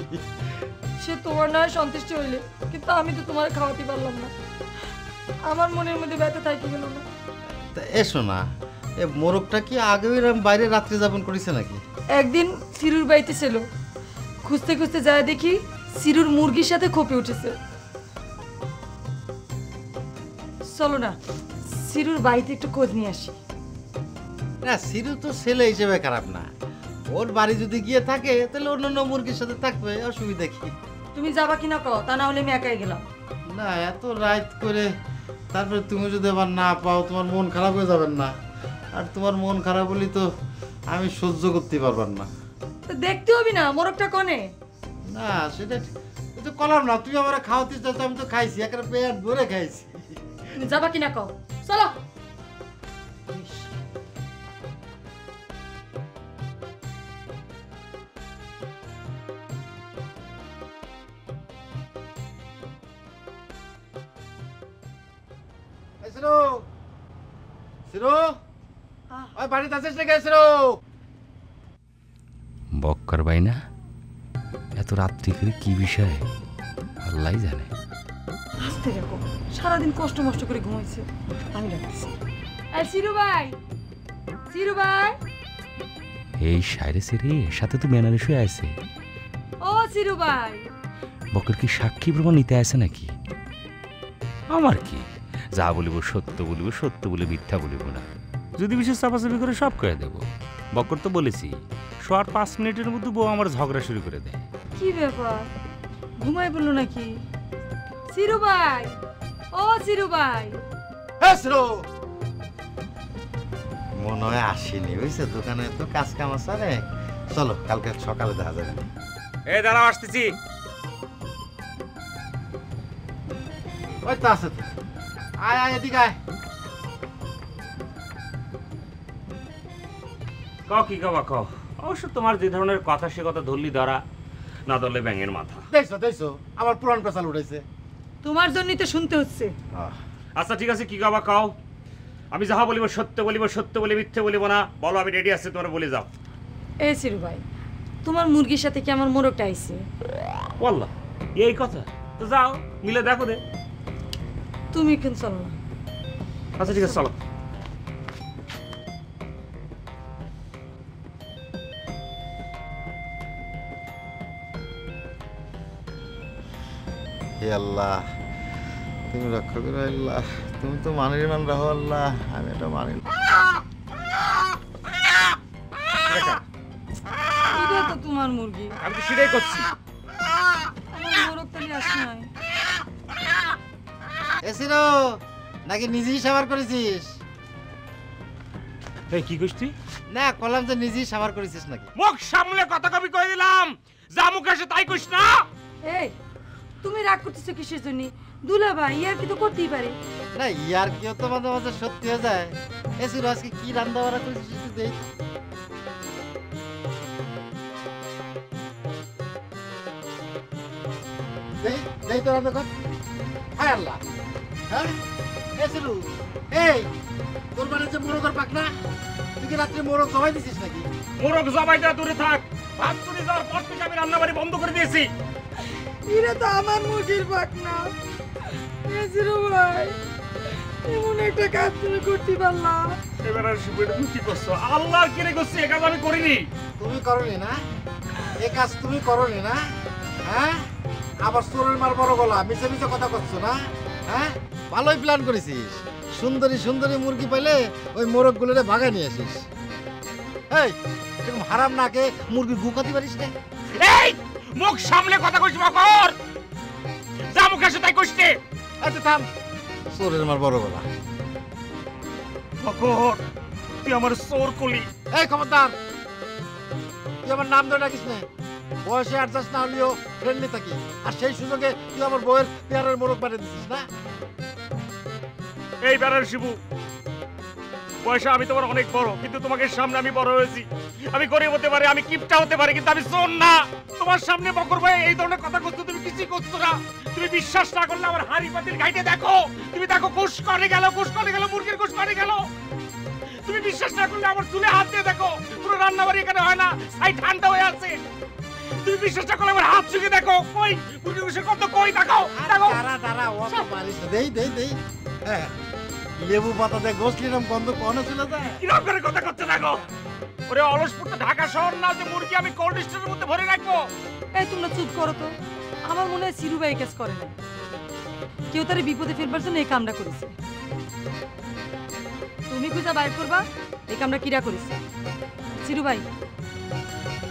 সে তোমার নয় সন্তুষ্টি হইলে, কিন্তু আমি তো তোমার খাওয়াতে পারলাম না। আমার মনের মধ্যে ব্যথা থাকি গেল না। তা এসো না, এ মোরগটা কি আগেও এরকম বাইরে রাত্রি যাপন করেছে নাকি? একদিন সিরুর বাড়িতে ছিল, খুঁজতে খুঁজতে যায় দেখি সিরুর মুরগির সাথে খোপে উঠেছে। চলো না সিরুর বাড়িতে একটু খোঁজ নিয়ে আসি। না, সিরু তো ছেলে হিসেবে খারাপ না, ওর বাড়ি যদি গিয়ে থাকে তাহলে অন্যান্য মুরগির সাথে থাকবে, অসুবিধা কি? তুমি যাবা কিনা কও, তা না হলে আমি একাই গেলাম। না, এত রাত করে তারপরে তুমি যদি আবার না পাও তোমার মন খারাপ হয়ে যাবেন না? আর তোমার মন খারাপ হলে তো আমি সহ্য করতে পারবার না। তো দেখতে হবে না মোরগটা কনে? না সেটা তো করলাম না, তুই আমার খাওয়াতে চাচ্ছ, আমি তো খাইছি, একটা পেট ভরে খাইছি। তুমি যাবা কিনা কও, চলো। সিরু, সিরু, ওই বাড়িতে আছিস নাকি সিরু? বক্কর ভাই না, এত রাত্রি করে কি বিষয় আল্লাহ জানে। আস্তে রাখো, সারাদিন কষ্ট মষ্ট করে ঘুমাইছে। আমি ডাকতেছি। এই সিরু ভাই, সিরু ভাই। এই সাইরে সিরে সাথে তো মেনারে শুয়ে আছে। ও সিরু ভাই, বক্কর কি সাক্ষী প্রমাণ নিতে আসে নাকি? আমার কি, যা বলিব সত্য বলিব, সত্য বলে মিথ্যা বলিব না। যদি বিশেষ চাপাচাপি করে সব কয়ে দেবো। বক্কর তো বলেছি শোয়ার 5 মিনিটের মধ্যে বউ আমার ঝগড়া শুরু করে দেয়। কি ব্যাপার, ঘুমাই বললো নাকি? সিরু ভাই, ও সিরু ভাই। হ্যাঁ সিরু, মনে হয় আসেনি, বুঝছো? দোকানে তো কাজ কাম আছে রে, চলো কালকে সকালে দেখা যাবে। এই দাঁড়াও, আসতেছি। ওই তো আছে, আয় আয় এদিকে আয়। কও কি কবা কও। অবশ্য তোমার যে ধরনের কথা সে কথা ধরলি ধরা, না ধরলে ব্যাঙের মাথা। দেখছো দেখছো, আমার পুরান পেশাল উঠেছে। তোমার জন্যই তো শুনতে হচ্ছে। আচ্ছা ঠিক আছে, কি কবা কও। আমি যাহা বলিব সত্য বলিব, সত্য বলে মিথ্যে বলিব না। বলো, আমি রেডি আছি, তোমরা বলে যাও। এই সিরু ভাই, তোমার মুরগির সাথে কি আমার মোরগটা আইছে? বললা এই কথা, তো যাও মিলে দেখো দে। তুমি এখন চলো না। আচ্ছা ঠিক আছে, চলো। হে আল্লাহ, তুমি রক্ষা করো আল্লাহ, তুমি তো মানির মান রাখো আল্লাহ, আমি এটা মানি। এটা তো তোমার মুরগি। আমি তো সেটাই করছি। আমার মোরগ তালি আসে নাই। এসিরো, নাকি নিজেই সাবার করেছিস? এই কি কইছিস তুই? না, কলাম যে নিজেই সাবার করেছিস নাকি। মুখ সামলে কথা কবি কই দিলাম, যা মুখে আসে তাই কইস না। এই তুমি রাগ করতেছো কিসের জন্য? দুলা ভাই ইয়ার কি তো করতেই পারে। না, ইয়ার কেউ তো মাঝে মাঝে সত্যি হয়ে যায়। এসিরো, আজকে কি রান্না বাড়া করেছিস একটু দেখ। দেখ তো রান্না কর। হায় আল্লাহ, হ্যাঁ এসিরো, এই তোর মানে যে মোরগের পাক না, তুই কি রাত্রে মোরগ জমাই দিছিস নাকি? মোরগ জবাই দেওয়া দূরে থাক, ভাত চুরি যাওয়ার পর থেকে আমি রান্নাবাড়ি বন্ধ করে দিয়েছি। এটা তো আমার মুরগির পাক না। সিরু ভাই, এমন একটা কাজ তুমি করতে পারলা? এবার আর সুবিধা কি করছো? আল্লাহর কি রে করছি, এ কাজ আমি করিনি। তুমি করনি না, এ কাজ তুমি করনি না, হ্যাঁ? আবার চোরের মার বড় গলা, মিছে মিছে কথা করছো না, হ্যাঁ? ভালোই প্ল্যান করেছিস, সুন্দরী সুন্দরী মুরগি পাইলে ওই মোরগ গুলোরে ভাগা নিয়ে আসিস। এই এরকম হারাম নাকে মুরগি গুকাতে পারিস না? এই মুখ সামলে কথা কইছ বকর, যা মুখে আসে তাই কইছ। আচ্ছা থাম, চোরের মার বড় গলা। বকর, তুই আমার চোর কলি। এই খবরদার, তুই আমার নাম ধরে ডাকিস না। বয়সে অ্যাডজাস্ট না হলেও ফ্রেন্ডলি থাকি, আর সেই সুযোগে তুই আমার বউয়ের পেয়ারের মোরগ বানিয়ে দিছিস না। এই বেড়ার শিবু, বয়সে আমি তোমার অনেক বড়, কিন্তু তোমাকে সামনে আমি বড় হয়েছি। আমি গরিব হতে পারি, আমি কিপটা হতে পারি, কিন্তু আমি চোর না। তোমার সামনে বকর ভাই এই ধরনের কথা করছো, তুমি কিছুই করছো না। তুমি বিশ্বাস না করলে আমার হাড়ি পাতিল ঘাইটে দেখো, তুমি দেখো ঘুষ করে গেল, মুরগির ঘুষ করে গেল। তুমি বিশ্বাস না করলে আমার চুলে হাত দিয়ে দেখো, পুরো রান্না বাড়ি এখানে হয় না, সাই ঠান্ডা হয়ে আছে। তুমি বিশ্বাস না করলে আমার হাত ছুঁয়ে দেখো, কই মুরগির ঘুষের কত, কই দেখো দেখো। দাঁড়া অত পারিস না। দেই হ্যাঁ, লেবু পাতা দিয়ে গোসলিরাম গন্ধ কনে চলে যায়। কিরকম করে কথা করছে দেখো। ওরে অলসপুর তো ঢাকা শহর না যে মুরগি আমি কোল্ড স্টোরের মধ্যে ভরে রাখবো। এই তোমরা চুপ করো তো। আমার মনে হয় সিরু ভাই কেস করে না, কেউ তার বিপদে ফেলবার জন্য এই কামটা করেছে। তুমি খুঁজা বাইর করবা এই কামটা কিরা করেছে। সিরু ভাই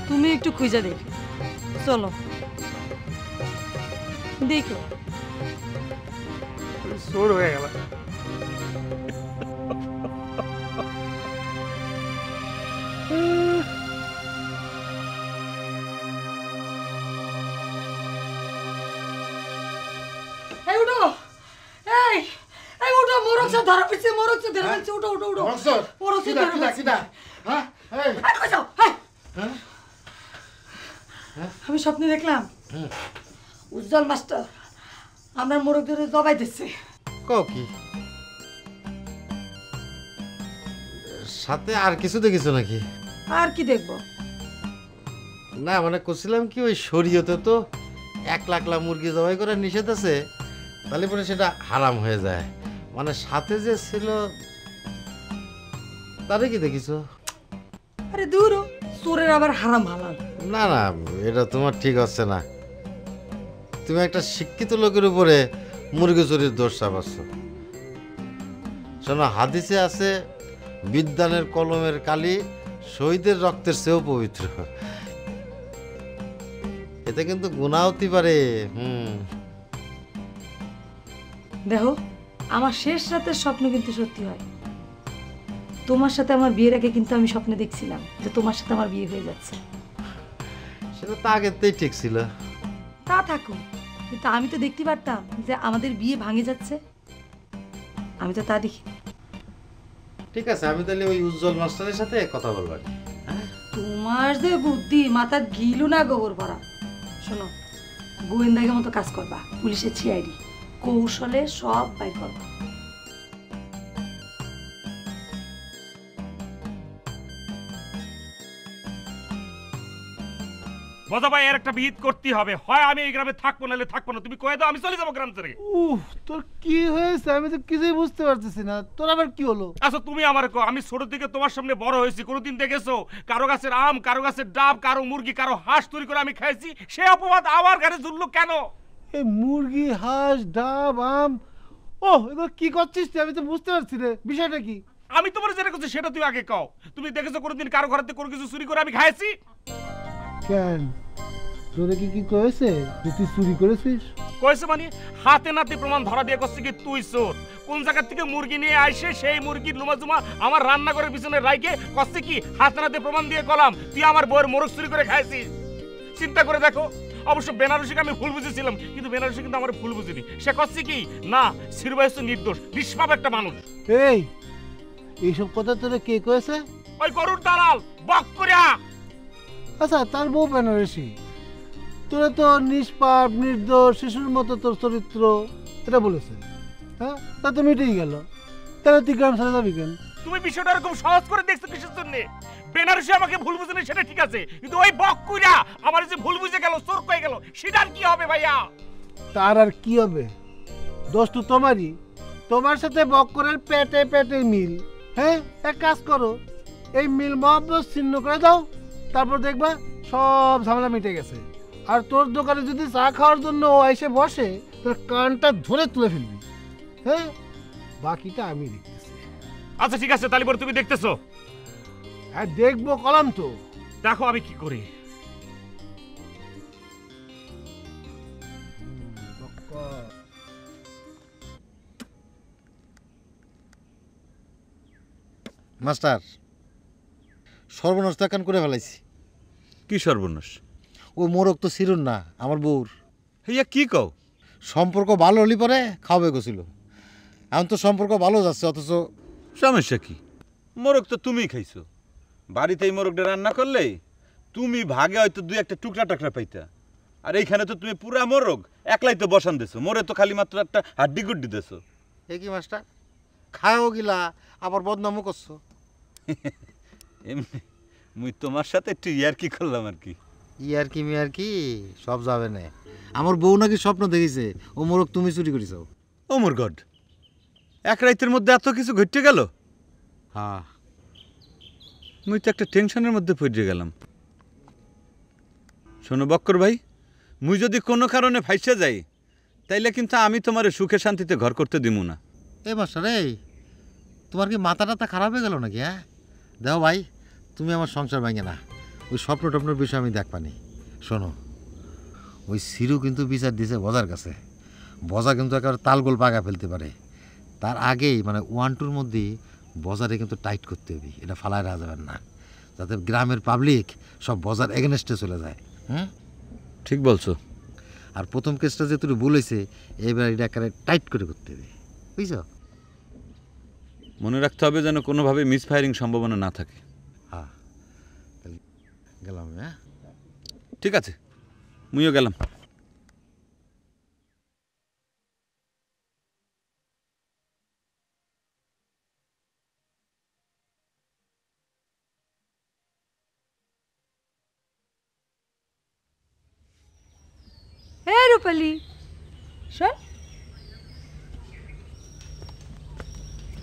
তুমি একটু খুঁজা দেখো, চলো দেখো। চোর হয়ে গেল। এই উঠো, এই এই উঠো, মোরকসা ধরা পিছে, মোরকসা ধরা পিছে, উঠো উঠো উঠো, মোরকসা ধরা পিছে। হ্যাঁ এই কই যাও? আমি স্বপ্নে দেখলাম উজ্জ্বল মাস্টার আমরা মোরগ ধরে জবাই দিচ্ছে। কও কি সাথে আর কিছু দেখিছো নাকি? আর কি দেখবো? না মানে করছিলাম কি, ওই শরীয়তে তো 1 লাখ মুরগি জবাই করার নিষেধ আছে, তাহলে পরে সেটা হারাম হয়ে যায়। মানে সাথে যে ছিল তারে কি দেখিছো? আরে দূর, চোরের আবার হারাম হালাল। না না, এটা তোমার ঠিক হচ্ছে না। তুমি একটা শিক্ষিত লোকের উপরে মুরগি চুরির দোষ চাপাচ্ছ। শোনো, হাদিসে আছে বিদ্বানের কলমের কালি শহীদের রক্তের চেয়েও পবিত্র। এতে কিন্তু গুনাহ হতে পারে। দেখো, আমার শেষ রাতের স্বপ্ন কিন্তু সত্যি হয়। তোমার সাথে আমার বিয়ের আগে কিন্তু আমি স্বপ্নে দেখছিলাম যে তোমার সাথে আমার বিয়ে হয়ে যাচ্ছে। সেটা তো আগেতেই ঠিক ছিল। তা থাকুক, কিন্তু আমি তো দেখতে পারতাম যে আমাদের বিয়ে ভাঙে যাচ্ছে। আমি তো তা দেখি। ঠিক আছে, আমি তাহলে ওই উজ্জ্বল মাস্টারের সাথে কথা বলবো। তোমার যে বুদ্ধি, মাথার গিলু না গোবর ভরা। শোনো, গোয়েন্দাকে মতো কাজ করবা, পুলিশের সিআইডি কৌশলে সব বাই করবা। মজা ভাই, এর একটা বিহিত করতেই হবে। হয় আমি এই গ্রামে থাকবো, নাহলে থাকবো না। তুমি কয়ে দাও, আমি চলে যাবো গ্রাম ছেড়ে। তোর কি হয়েছে আমি তো কিছুই বুঝতে পারতেছি না। তোর আবার কি হলো? আচ্ছা তুমি আমার কো, আমি ছোট থেকে তোমার সামনে বড় হয়েছি, কোনোদিন দেখেছো কারো গাছের আম, কারো গাছের ডাব, কারো মুরগি, কারো হাঁস তৈরি করে আমি খাইছি? সে অপবাদ আমার ঘরে ঝুললো কেন? এই মুরগি, হাঁস, ডাব, আম, এগুলো কি করছিস তুই? আমি তো বুঝতে পারছি রে, বিষয়টা কি? আমি তোমার যেটা করছি সেটা তুই আগে কও। তুমি দেখেছো কোনোদিন কারো ঘরেতে কোনো কিছু চুরি করে আমি খাইছি? কেন, তোরে কি কয়েছে যে তুই চুরি করেছিস? কয়েছে মানে হাতে নাতে প্রমাণ ধরা দিয়ে করছে কি তুই চোর। কোন জায়গা থেকে মুরগি নিয়ে আইসে সেই মুরগির লুমাজুমা আমার রান্নাঘরের পিছনে রাইকে করছে কি হাতে নাতে প্রমাণ দিয়ে কলাম তুই আমার বউয়ের মোরগ চুরি করে খাইছিস। চিন্তা করে দেখো। অবশ্য বেনারসিকে আমি ভুল বুঝেছিলাম, কিন্তু বেনারসি কিন্তু আমার ভুল বুঝিনি। সে করছে কি না, সিরুভাই হচ্ছে নির্দোষ, নিষ্পাপ একটা মানুষ। এইসব কথা তোরে কে কয়েছে? ওই গরুর দালাল বক করিয়া। আচ্ছা, তার বউ বেনারসি, তোরা তো নিষ্পাপ নির্দোষ শিশুর মতো তোর চরিত্র, এটা বলেছে। হ্যাঁ, তা তো মিটেই গেল। তাহলে তুই গ্রাম ছেড়ে যাবি কেন? তুমি বিষয়টা এরকম সহজ করে দেখছো কিসের জন্য? বেনারসি আমাকে ভুল বুঝেনি সেটা ঠিক আছে, কিন্তু ওই বক কইরা আমার যে ভুল বুঝে গেল, চোর কয়ে গেল, সেটার কি হবে ভাইয়া? তার আর কি হবে? দোষ তো তোমারই। তোমার সাথে বক্করের পেটে পেটে মিল। হ্যাঁ, এক কাজ করো, এই মিল মহব্বত ছিন্ন করে দাও, তারপর দেখবা সব ঝামেলা মিটে গেছে। আর তোর দোকানে যদি চা খাওয়ার জন্য ও এসে বসে, তোর কানটা ধরে তুলে ফেলবি। হ্যাঁ, বাকিটা আমি দেখতেছি। আচ্ছা ঠিক আছে, তাহলে পরে তুমি দেখতেছো? হ্যাঁ দেখবো, কলাম তো। দেখো আমি কি করি। মাস্টার, সর্বনাশ তো এখন করে ফেলাইছি। কি সর্বনাশ? ওই মোরগ তো ছিরুন না, আমার বউর। হইয়া কি কও? সম্পর্ক ভালো হলি পরে খাওয়াবে গেছিল। এখন তো সম্পর্ক ভালো যাচ্ছে, অথচ সমস্যা কি? মোরগ তো তুমিই খাইছো, বাড়িতে এই মোরগটা রান্না করলে তুমি ভাগে হয়তো দুই একটা টুকরা টাকরা পাইতা, আর এইখানে তো তুমি পুরা মোরগ একলাই তো বসান দিছো, মোরে তো খালি মাত্র একটা হাড্ডি গুড্ডি দিছো। এ কি মাস্টার, খাও গিলা আবার বদনামও করছো। এমনি মুই তোমার সাথে একটু ইয়ার্কি করলাম আর কি। ইয়ার্কি মিয়ার্কি সব যাবে না। আমার বউ নাকি স্বপ্ন দেখেছে ও মোরগ তুমি চুরি করেছ। ও মোর গড, এক রাতের মধ্যে এত কিছু ঘটে গেল। হ্যাঁ, মুই তো একটা টেনশনের মধ্যে পড়ে গেলাম। শোনো বক্কর ভাই, মুই যদি কোনো কারণে ফাইসে যাই তাইলে কিন্তু আমি তোমার সুখে শান্তিতে ঘর করতে দিব না। এ মাস্টার এই, তোমার কি মাথা টাথা খারাপ হয়ে গেল নাকি? হ্যাঁ দেখো ভাই, তুমি আমার সংসার ভাঙে না, ওই স্বপ্ন টপ্নের বিষয় আমি দেখবানি। শোনো, ওই সিরু কিন্তু বিচার দিছে বজার কাছে, বজা কিন্তু একেবারে তালগোল পাকা ফেলতে পারে। তার আগেই মানে 1-2-র মধ্যেই বজারে কিন্তু টাইট করতে হবে, এটা ফালায় রাখা যাবেন না, যাতে গ্রামের পাবলিক সব বজার এগেনস্টে চলে যায়। হুম, ঠিক বলছো। আর প্রথম কেসটা যে তুমি বলেছে এবার এটা একেবারে টাইট করে করতে হবে, বুঝছো? মনে রাখতে হবে যেন কোনোভাবে মিসফায়ারিং সম্ভাবনা না থাকে। হ্যাঁ, গেলাম। হ্যাঁ ঠিক আছে, মুইও গেলাম। হে রূপালি, শোন।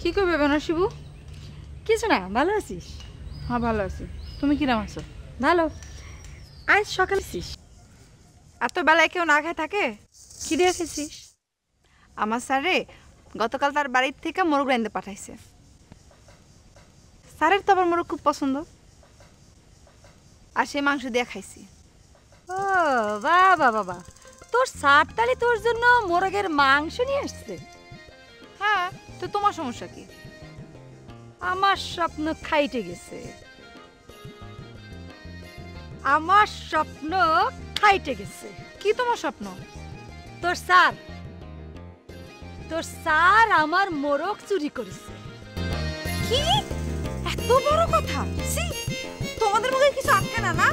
কি করবে বেনা শিবু? কিছু না, ভালো আছিস? হ্যাঁ ভালো আছি, তুমি কিরম আছো? ভালো। আজ সকালে আছিস? এত বেলায় কেউ না খায় থাকে? কি দিয়ে খেয়েছিস? আমার স্যারে গতকাল তার বাড়ির থেকে মোরগ রাইন্দে পাঠাইছে। স্যারের তো আবার মোরগ খুব পছন্দ, আর সে মাংস দিয়ে খাইছি। ও বাবা বাবা, তোর সারটালি তোর জন্য মোরগের মাংস নিয়ে আসছে? হ্যাঁ, তো তোমার সমস্যা কি? আমার স্বপ্ন খাইতে গেছে, আমার স্বপ্ন খাইতে গেছে। কি তোমার স্বপ্ন? তোর স্যার আমার মোরগ চুরি করেছে। কি এত বড় কথা? সি, তোমাদের মুখে কিছু আটকে না? না,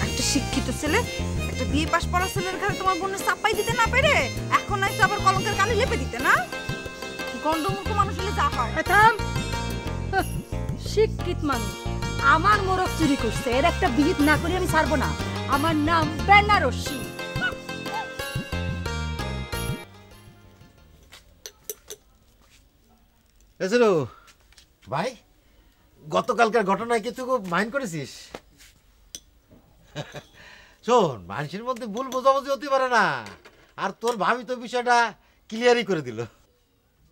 একটা শিক্ষিত ছেলে, একটা বিয়ে পাশ পড়া ছেলের ঘরে তোমার বোনের চাপাই দিতে না পেরে এখন নাই আবার কলঙ্কের কালি লেপে দিতে না? গন্ডমূর্খ মানুষ হলে যা হয়। থাম, শিক্ষিত মানুষ আমার মোরগ চুরি করছে, এর একটা বিহিত না করে আমি ছাড়বো না। আমার নাম বেনারসি। এসেরো ভাই, গতকালকার ঘটনায় কি তুই মাইন্ড করেছিস? শোন, মানুষের মধ্যে ভুল বোঝাবুঝি হতে পারে না, আর তোর ভাবি তো বিষয়টা ক্লিয়ারই করে দিল।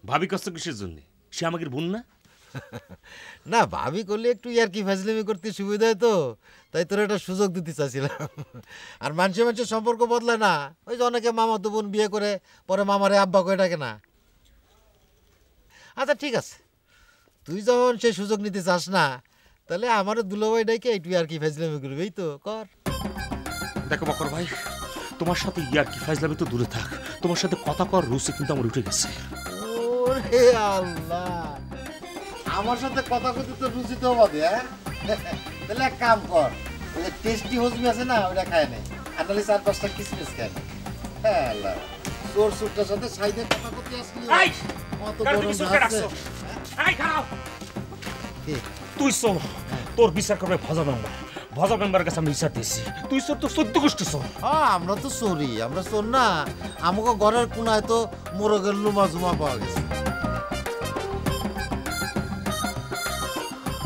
ভাবি কষ্ট কিসের জন্য? সে আমাকে ভুল না? না, ভাবি করলে একটু ইয়ার্কি ফাজলামি করতে সুবিধা হয় তো, তাই তোর একটা সুযোগ দিতে চাইছিলাম। আর মানুষের সম্পর্ক বদলায় না, ওই যে অনেকে মামাতো বোন বিয়ে করে পরে মামারে আব্বা করে ডাকে না। আচ্ছা ঠিক আছে, তুই যখন সেই সুযোগ নিতে চাস না, তাহলে আমারও দুলাভাই ডাকে একটু ইয়ার্কি ফাজলামি করবি, এই তো কর। দেখো বকর ভাই, তোমার সাথে ইয়ার্কি ফাজলামি তো দূরে থাক, তোমার সাথে কথা কর রুচি কিন্তু আমার উঠে গেছে। ওরে আল্লাহ, আমার সাথে কথা কইতে তো রুচি তো হবে। হ্যাঁ, তাহলে এক কাম কর, ওই যে টেস্টি হজমি আছে না, ওটা খায় নাই, আর নাহলে 4-5টা কিসমিস খায়। হ্যাঁ আল্লাহ, তোর সুটটার সাথে সাইডে কথা করতে আসলি কত গরম লাগছে। এই খাও, তুই শোন, তোর বিচার করবে ভজা মেম্বার। ভজা মেম্বারের কাছে আমি বিচার দিয়েছি, তুই চোর তো 14 গোষ্ঠী চোর। হ্যাঁ, আমরা তো চোরি, আমরা চোর না। আমাকে ঘরের কোনায় তো মোরগের লুমা জুমা পাওয়া গেছে।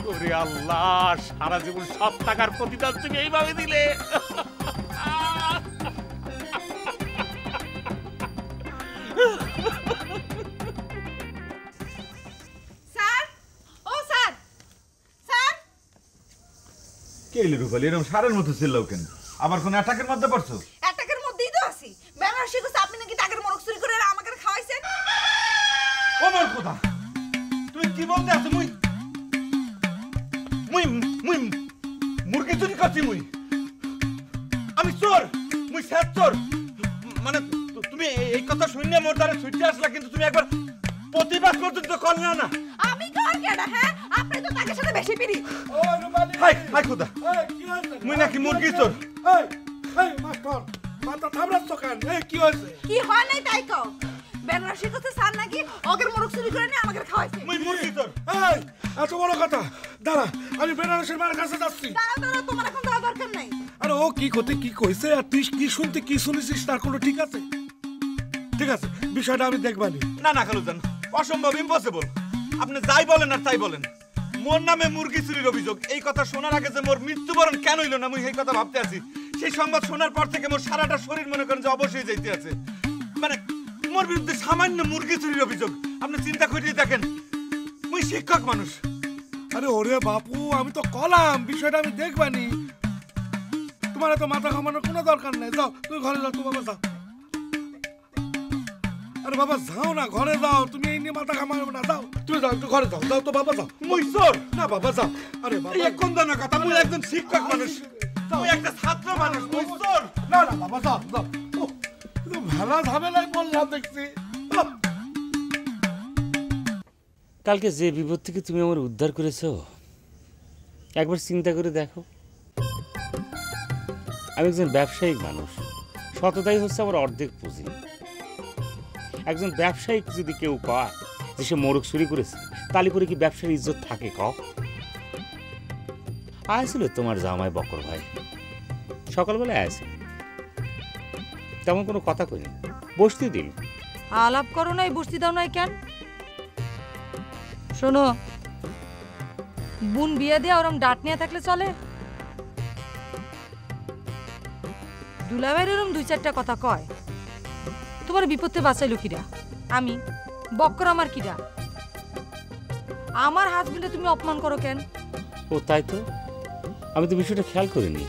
ওরে আল্লাহ, সারা জীবন সব টাকার প্রতিদান তুমি এইভাবে দিলে। স্যার, ও স্যার, স্যার। কে এলি রূপালি, এরকম সারের মতো চিল্লাও কেন? আবার কোন অ্যাটাকের মধ্যে পড়ছো? অ্যাটাকের মধ্যেই তো আছি। বেনারসি কইছে আপনি নাকি টাকার মোরগ চুরি করে আমাকে খাওয়াইছেন। ও মোর কথা, তুমি কি বলতে আছো? মুই মুরগি চুরি করছি? আমি চোর? মুই স্যার চোর? মানে তুমি এই কথা শুনে মোর দ্বারা ছুটে আসলা, কিন্তু তুমি একবার প্রতিবাদ পর্যন্ত করলে না। আমি আমার কেডা হ্যাঁ আপনি তো তাকে সাথে বেশি পিড়ি হাই হাই খোদা মুই নাকি মুরগি চোর মাস্টার মাথা থামরাস তো কেন কি হয়েছে কি হয় নাই তাই কও বেনারসি করতে সার নাকি ওদের মোরগ চুরি করে নিয়ে আমাকে খাওয়াইছে মুই মুরগি চোর এত বড় কথা দাঁড়া আমি বেনারসের মার কাছে যাচ্ছি দাঁড়া তোমার এখন যাওয়া দরকার নাই আরে ও কি করতে কি কইছে আর তুই কি শুনতে কি শুনেছিস তার কোনো ঠিক আছে ঠিক আছে বিষয়টা আমি দেখবানি না না খালুজান অসম্ভব ইম্পসিবল আপনি যাই বলেন আর তাই বলেন মোর নামে মুরগি চুরির অভিযোগ এই কথা শোনার আগে যে মোর মৃত্যুবরণ কেন হইল না মুই এই কথা ভাবতে আছি সেই সংবাদ শোনার পর থেকে মোর সারাটা শরীর মনে করেন যে অবশ্যই যাইতে আছে মানে মোর বিরুদ্ধে সামান্য মুরগি চুরির অভিযোগ আপনি চিন্তা করিয়ে দেখেন মুই শিক্ষক মানুষ আরে ওরে বাপু আমি তো কলাম বিষয়টা আমি দেখবানি তোমার তো মাথা ঘামানোর কোনো দরকার নেই যাও তুমি ঘরে যাও তো বাবা যাও আরে বাবা যাও না ঘরে যাও তুমি এই নিয়ে মাথা ঘামাবে না যাও তুমি যাও একটু ঘরে যাও যাও তো বাবা যাও মুই চোর না বাবা যাও আরে বাবা এই কোন ধরনের কথা মুই একজন শিক্ষক মানুষ মুই একটা ছাত্র মানুষ মুই চোর না না বাবা যাও যাও ভালো ঝামেলায় বললাম দেখছি কালকে যে বিপদ থেকে তুমি আমার উদ্ধার করেছো একবার চিন্তা করে দেখো আমি একজন ব্যবসায়িক মানুষ সততাই হচ্ছে আমার অর্ধেক পুঁজি একজন ব্যবসায়িক যদি কেউ কয় যে সে মোরগ চুরি করেছে তাহলে পরে কি ব্যবসার ইজ্জত থাকে আয়েছিল তোমার জামাই বকর ভাই সকালবেলায় আয়েছিল তেমন কোনো কথা কইনি বসতে দিন আলাপ করো নাই বসতে দাও নাই কেন শোনো বোন বিয়ে দিয়ে ওরম ডাট নিয়ে থাকলে চলে দুলাভাইয়ের ওরম দুই চারটা কথা কয় তোমার বিপদে বাঁচাইলো কিরা আমি বক্কর আমার কিরা আমার হাজবেন্ডে তুমি অপমান করো কেন ও তাই তো আমি তো বিষয়টা খেয়াল করিনি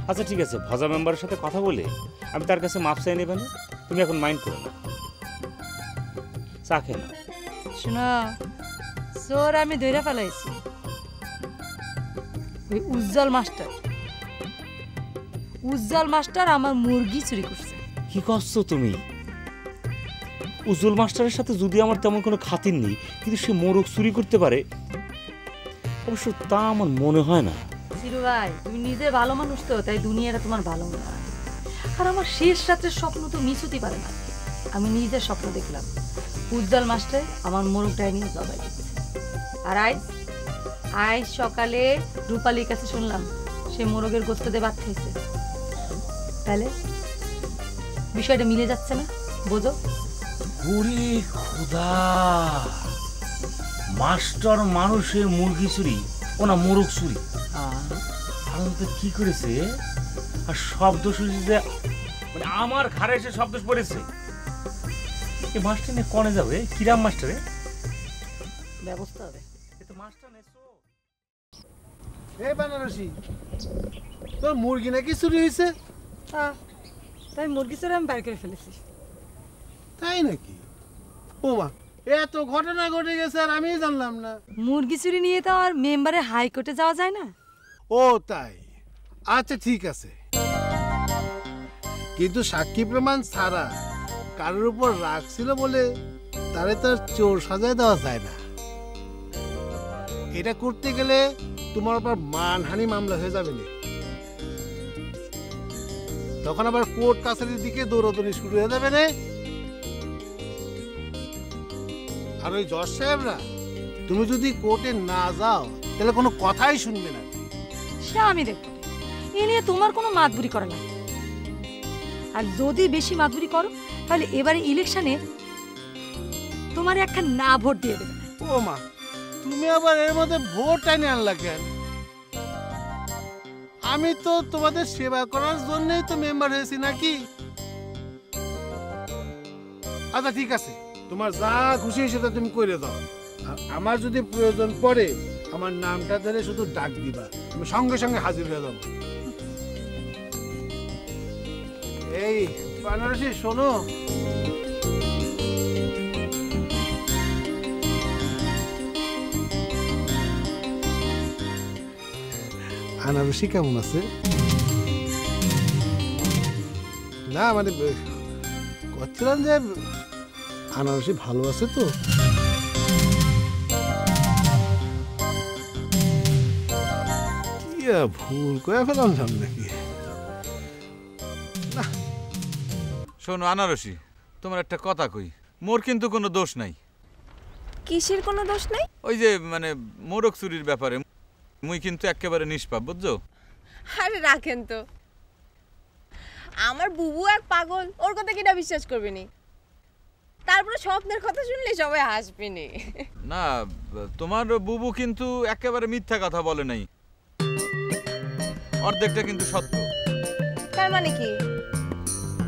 আচ্ছা ঠিক আছে ভজা মেম্বারের সাথে কথা বলে আমি তার কাছে মাপ চাই নেবে না তুমি এখন মাইন্ড করো না চা খেয়ে না শোনো চোর আমি ধরে ফেলাইছি ওই উজ্জ্বল মাস্টার আমার মুরগি চুরি করছে কি করছো তুমি উজ্জ্বল মাস্টারের সাথে যদি আমার তেমন কোনো খাতির নেই কিন্তু সে মোরগ চুরি করতে পারে অবশ্য তা আমার মনে হয় না চিরু ভাই তুমি নিজে ভালো মানুষ তো তাই দুনিয়াটা তোমার ভালো মনে হয় আর আমার শেষ রাতের স্বপ্ন তো মিস হতে পারে না আমি নিজের স্বপ্ন দেখলাম উজ্জ্বল মাস্টার আমার মোরগটাই নিয়ে জবাই দিচ্ছে আর আজ সকালে রূপালীর কাছে শুনলাম সে মোরগের গোস্ত দিয়ে ভাত খাইছে তাহলে বিষয়টা মিলে যাচ্ছে না বোঝো ওরে খোদা মাস্টার মানুষের মুরগি চুরি ও না মোরগ চুরি কি করেছে আর শব্দ শুনেছে মানে আমার ঘাড়ে এসে শব্দ পড়েছে এই মাস্টার নিয়ে কনে যাবে কিরাম মাস্টারে ব্যবস্থা হবে বেনারসি তোর মুরগি নাকি চুরি হয়েছে তাই মুরগি চুরি আমি বাইর করে ফেলেছি তাই নাকি ও মা এত ঘটনা ঘটে গেছে আর আমি জানলাম না মুরগি চুরি নিয়ে তো আর মেম্বারের হাইকোর্টে যাওয়া যায় না ও তাই আচ্ছা ঠিক আছে কিন্তু সাক্ষী প্রমাণ ছাড়া কারোর উপর রাগ ছিল বলে তারে তার চোর সাজায় দেওয়া যায় না এটা করতে গেলে তোমার উপর মানহানি মামলা হয়ে যাবে না তখন আবার কোর্ট কাছারির দিকে দৌড়াদৌড়ি শুরু হয়ে যাবে না আর ওই জজ সাহেবরা তুমি যদি কোর্টে না যাও তাহলে কোনো কথাই শুনবে না সে আমি দেখব এ নিয়ে তোমার কোনো মাতবুরি করা লাগবে আর যদি বেশি মাতবুরি করো তাহলে এবারে ইলেকশনে তোমার একটা না ভোট দিয়ে দেবে ও মা তুমি আবার এর মধ্যে ভোট টাইনে আনলা কেন আমি তো তোমাদের সেবা করার জন্যই তো মেম্বার হয়েছি নাকি আচ্ছা ঠিক আছে তোমার যা খুশি সেটা তুমি করে দাও আর আমার যদি প্রয়োজন পড়ে আমার নামটা ধরে শুধু ডাক দিবা আমি সঙ্গে সঙ্গে হাজির হয়ে যাবো এই বেনারসি শোনো আনারসি কেমন আছে না মানে করছিলাম যে আনারসি ভালো আছে তো ইয়া ভুল করে ফেলাম নাকি? শোনো আনারসি, তোমার একটা কথা কই, মোর কিন্তু কোনো দোষ নাই। কিসের কোনো দোষ নাই? ওই যে মানে মোরগ চুরির ব্যাপারে মুই কিন্তু একেবারে নিষ্পাপ, বুঝছো? আরে রাখেন তো, আমার বুবু এক পাগল, ওর কথা কিনা বিশ্বাস করবে নি? তারপরে স্বপ্নের কথা শুনলে সবাই হাসবে নি। না, তোমার বুবু কিন্তু একেবারে মিথ্যা কথা বলে নাই, অর্ধেকটা কিন্তু সত্য। তার মানে কি?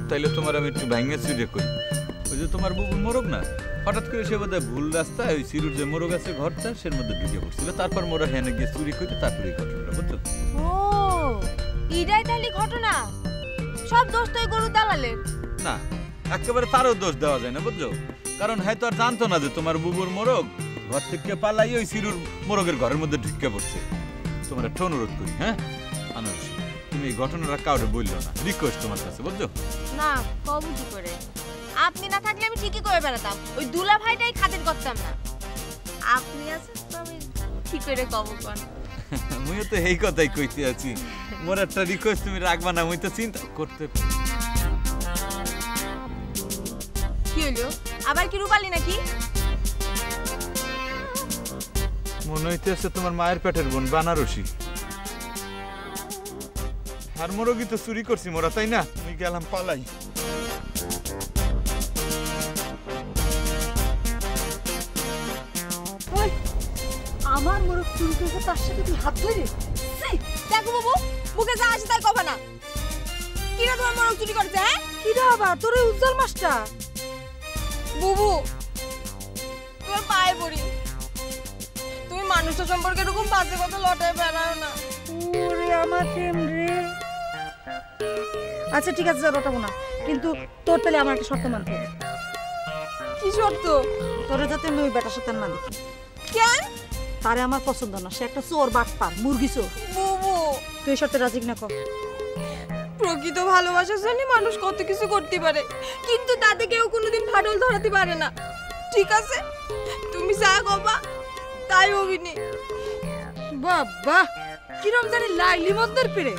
তাইলে তোমার আমি একটু ভাঙে চুরি করি। ওই যে তোমার বুবুর মোরগ না, হঠাৎ করে সে বোধহয় ভুল রাস্তায় ওই সিরুর যে মোরগ আছে ঘরটা, সের মধ্যে ঢুকে পড়ছিল, তারপর মোরা হেনে গিয়ে চুরি করে তারপরে এই ঘটনাটা, বুঝছো? ও এটাই তাহলে ঘটনা? সব দোষ তো এই গরু দালালের? না, একেবারে তারও দোষ দেওয়া যায় না, বুঝছো? কারণ হয়তো আর জানতো না যে তোমার বুবুর মোরগ ঘর থেকে পালাই ওই সিরুর মোরগের ঘরের মধ্যে ঢুকে পড়ছে। তোমার একটা অনুরোধ করি, হ্যাঁ আনারস, তুমি এই ঘটনাটা কাউরে বললো না, রিকোয়েস্ট তোমার কাছে, বুঝছো? না, কবু কি করে? আপনি না থাকলে আমি ঠিকই করে বেড়াতাম, ওই দুলা ভাইটাই খাতির করতাম না। আপনি আছেন তো আমি কি করে কবু কোন? মুইও তো এই কথাই কইতে আছি, মোর একটা রিকোয়েস্ট তুমি রাখবা না? মুই তো চিন্তা করতে। কি হলো, আবার কি রূপালি নাকি? মনে হইতেছে তোমার মায়ের পেটের বোন বানারসি। আর মোরগই তো চুরি করছি মোরা, তাই না? আমি গেলাম পালাই। আমার মোরগ চুরি করেছে, তার সাথে তুই হাত ধরে? দেখো বাবু, মুখে যা আসে তাই কবা না। কিরা তোমার মোরগ চুরি করছে? হ্যাঁ কিরা আবার? তোর এই উজ্জ্বল মাছটা? বুবু, তোর পায়ে পড়ি, তুমি মানুষটা সম্পর্কে এরকম বাজে কথা লটায় বেড়াও না। ওরে আমার প্রেম রে। আচ্ছা ঠিক আছে, রটাবো না, কিন্তু তোর তাহলে আমার একটা শর্ত মানতে হবে। কি শর্ত? তোরে যাতে আমি ওই বেটার সাথে না দেখি। কেন? তারে আমার পছন্দ না, সে একটা চোর, বাটপার, মুরগি চোর। বুবু, তুই এই শর্তে রাজি না কর? প্রকৃত ভালোবাসার জন্য মানুষ কত কিছু করতে পারে, কিন্তু তাতে কেউ কোনোদিন ফাটল ধরাতে পারে না। ঠিক আছে, তুমি যা কবা তাই অভিনয়। বাবা, কিরম জানি লাইলি মন্দের প্রেম।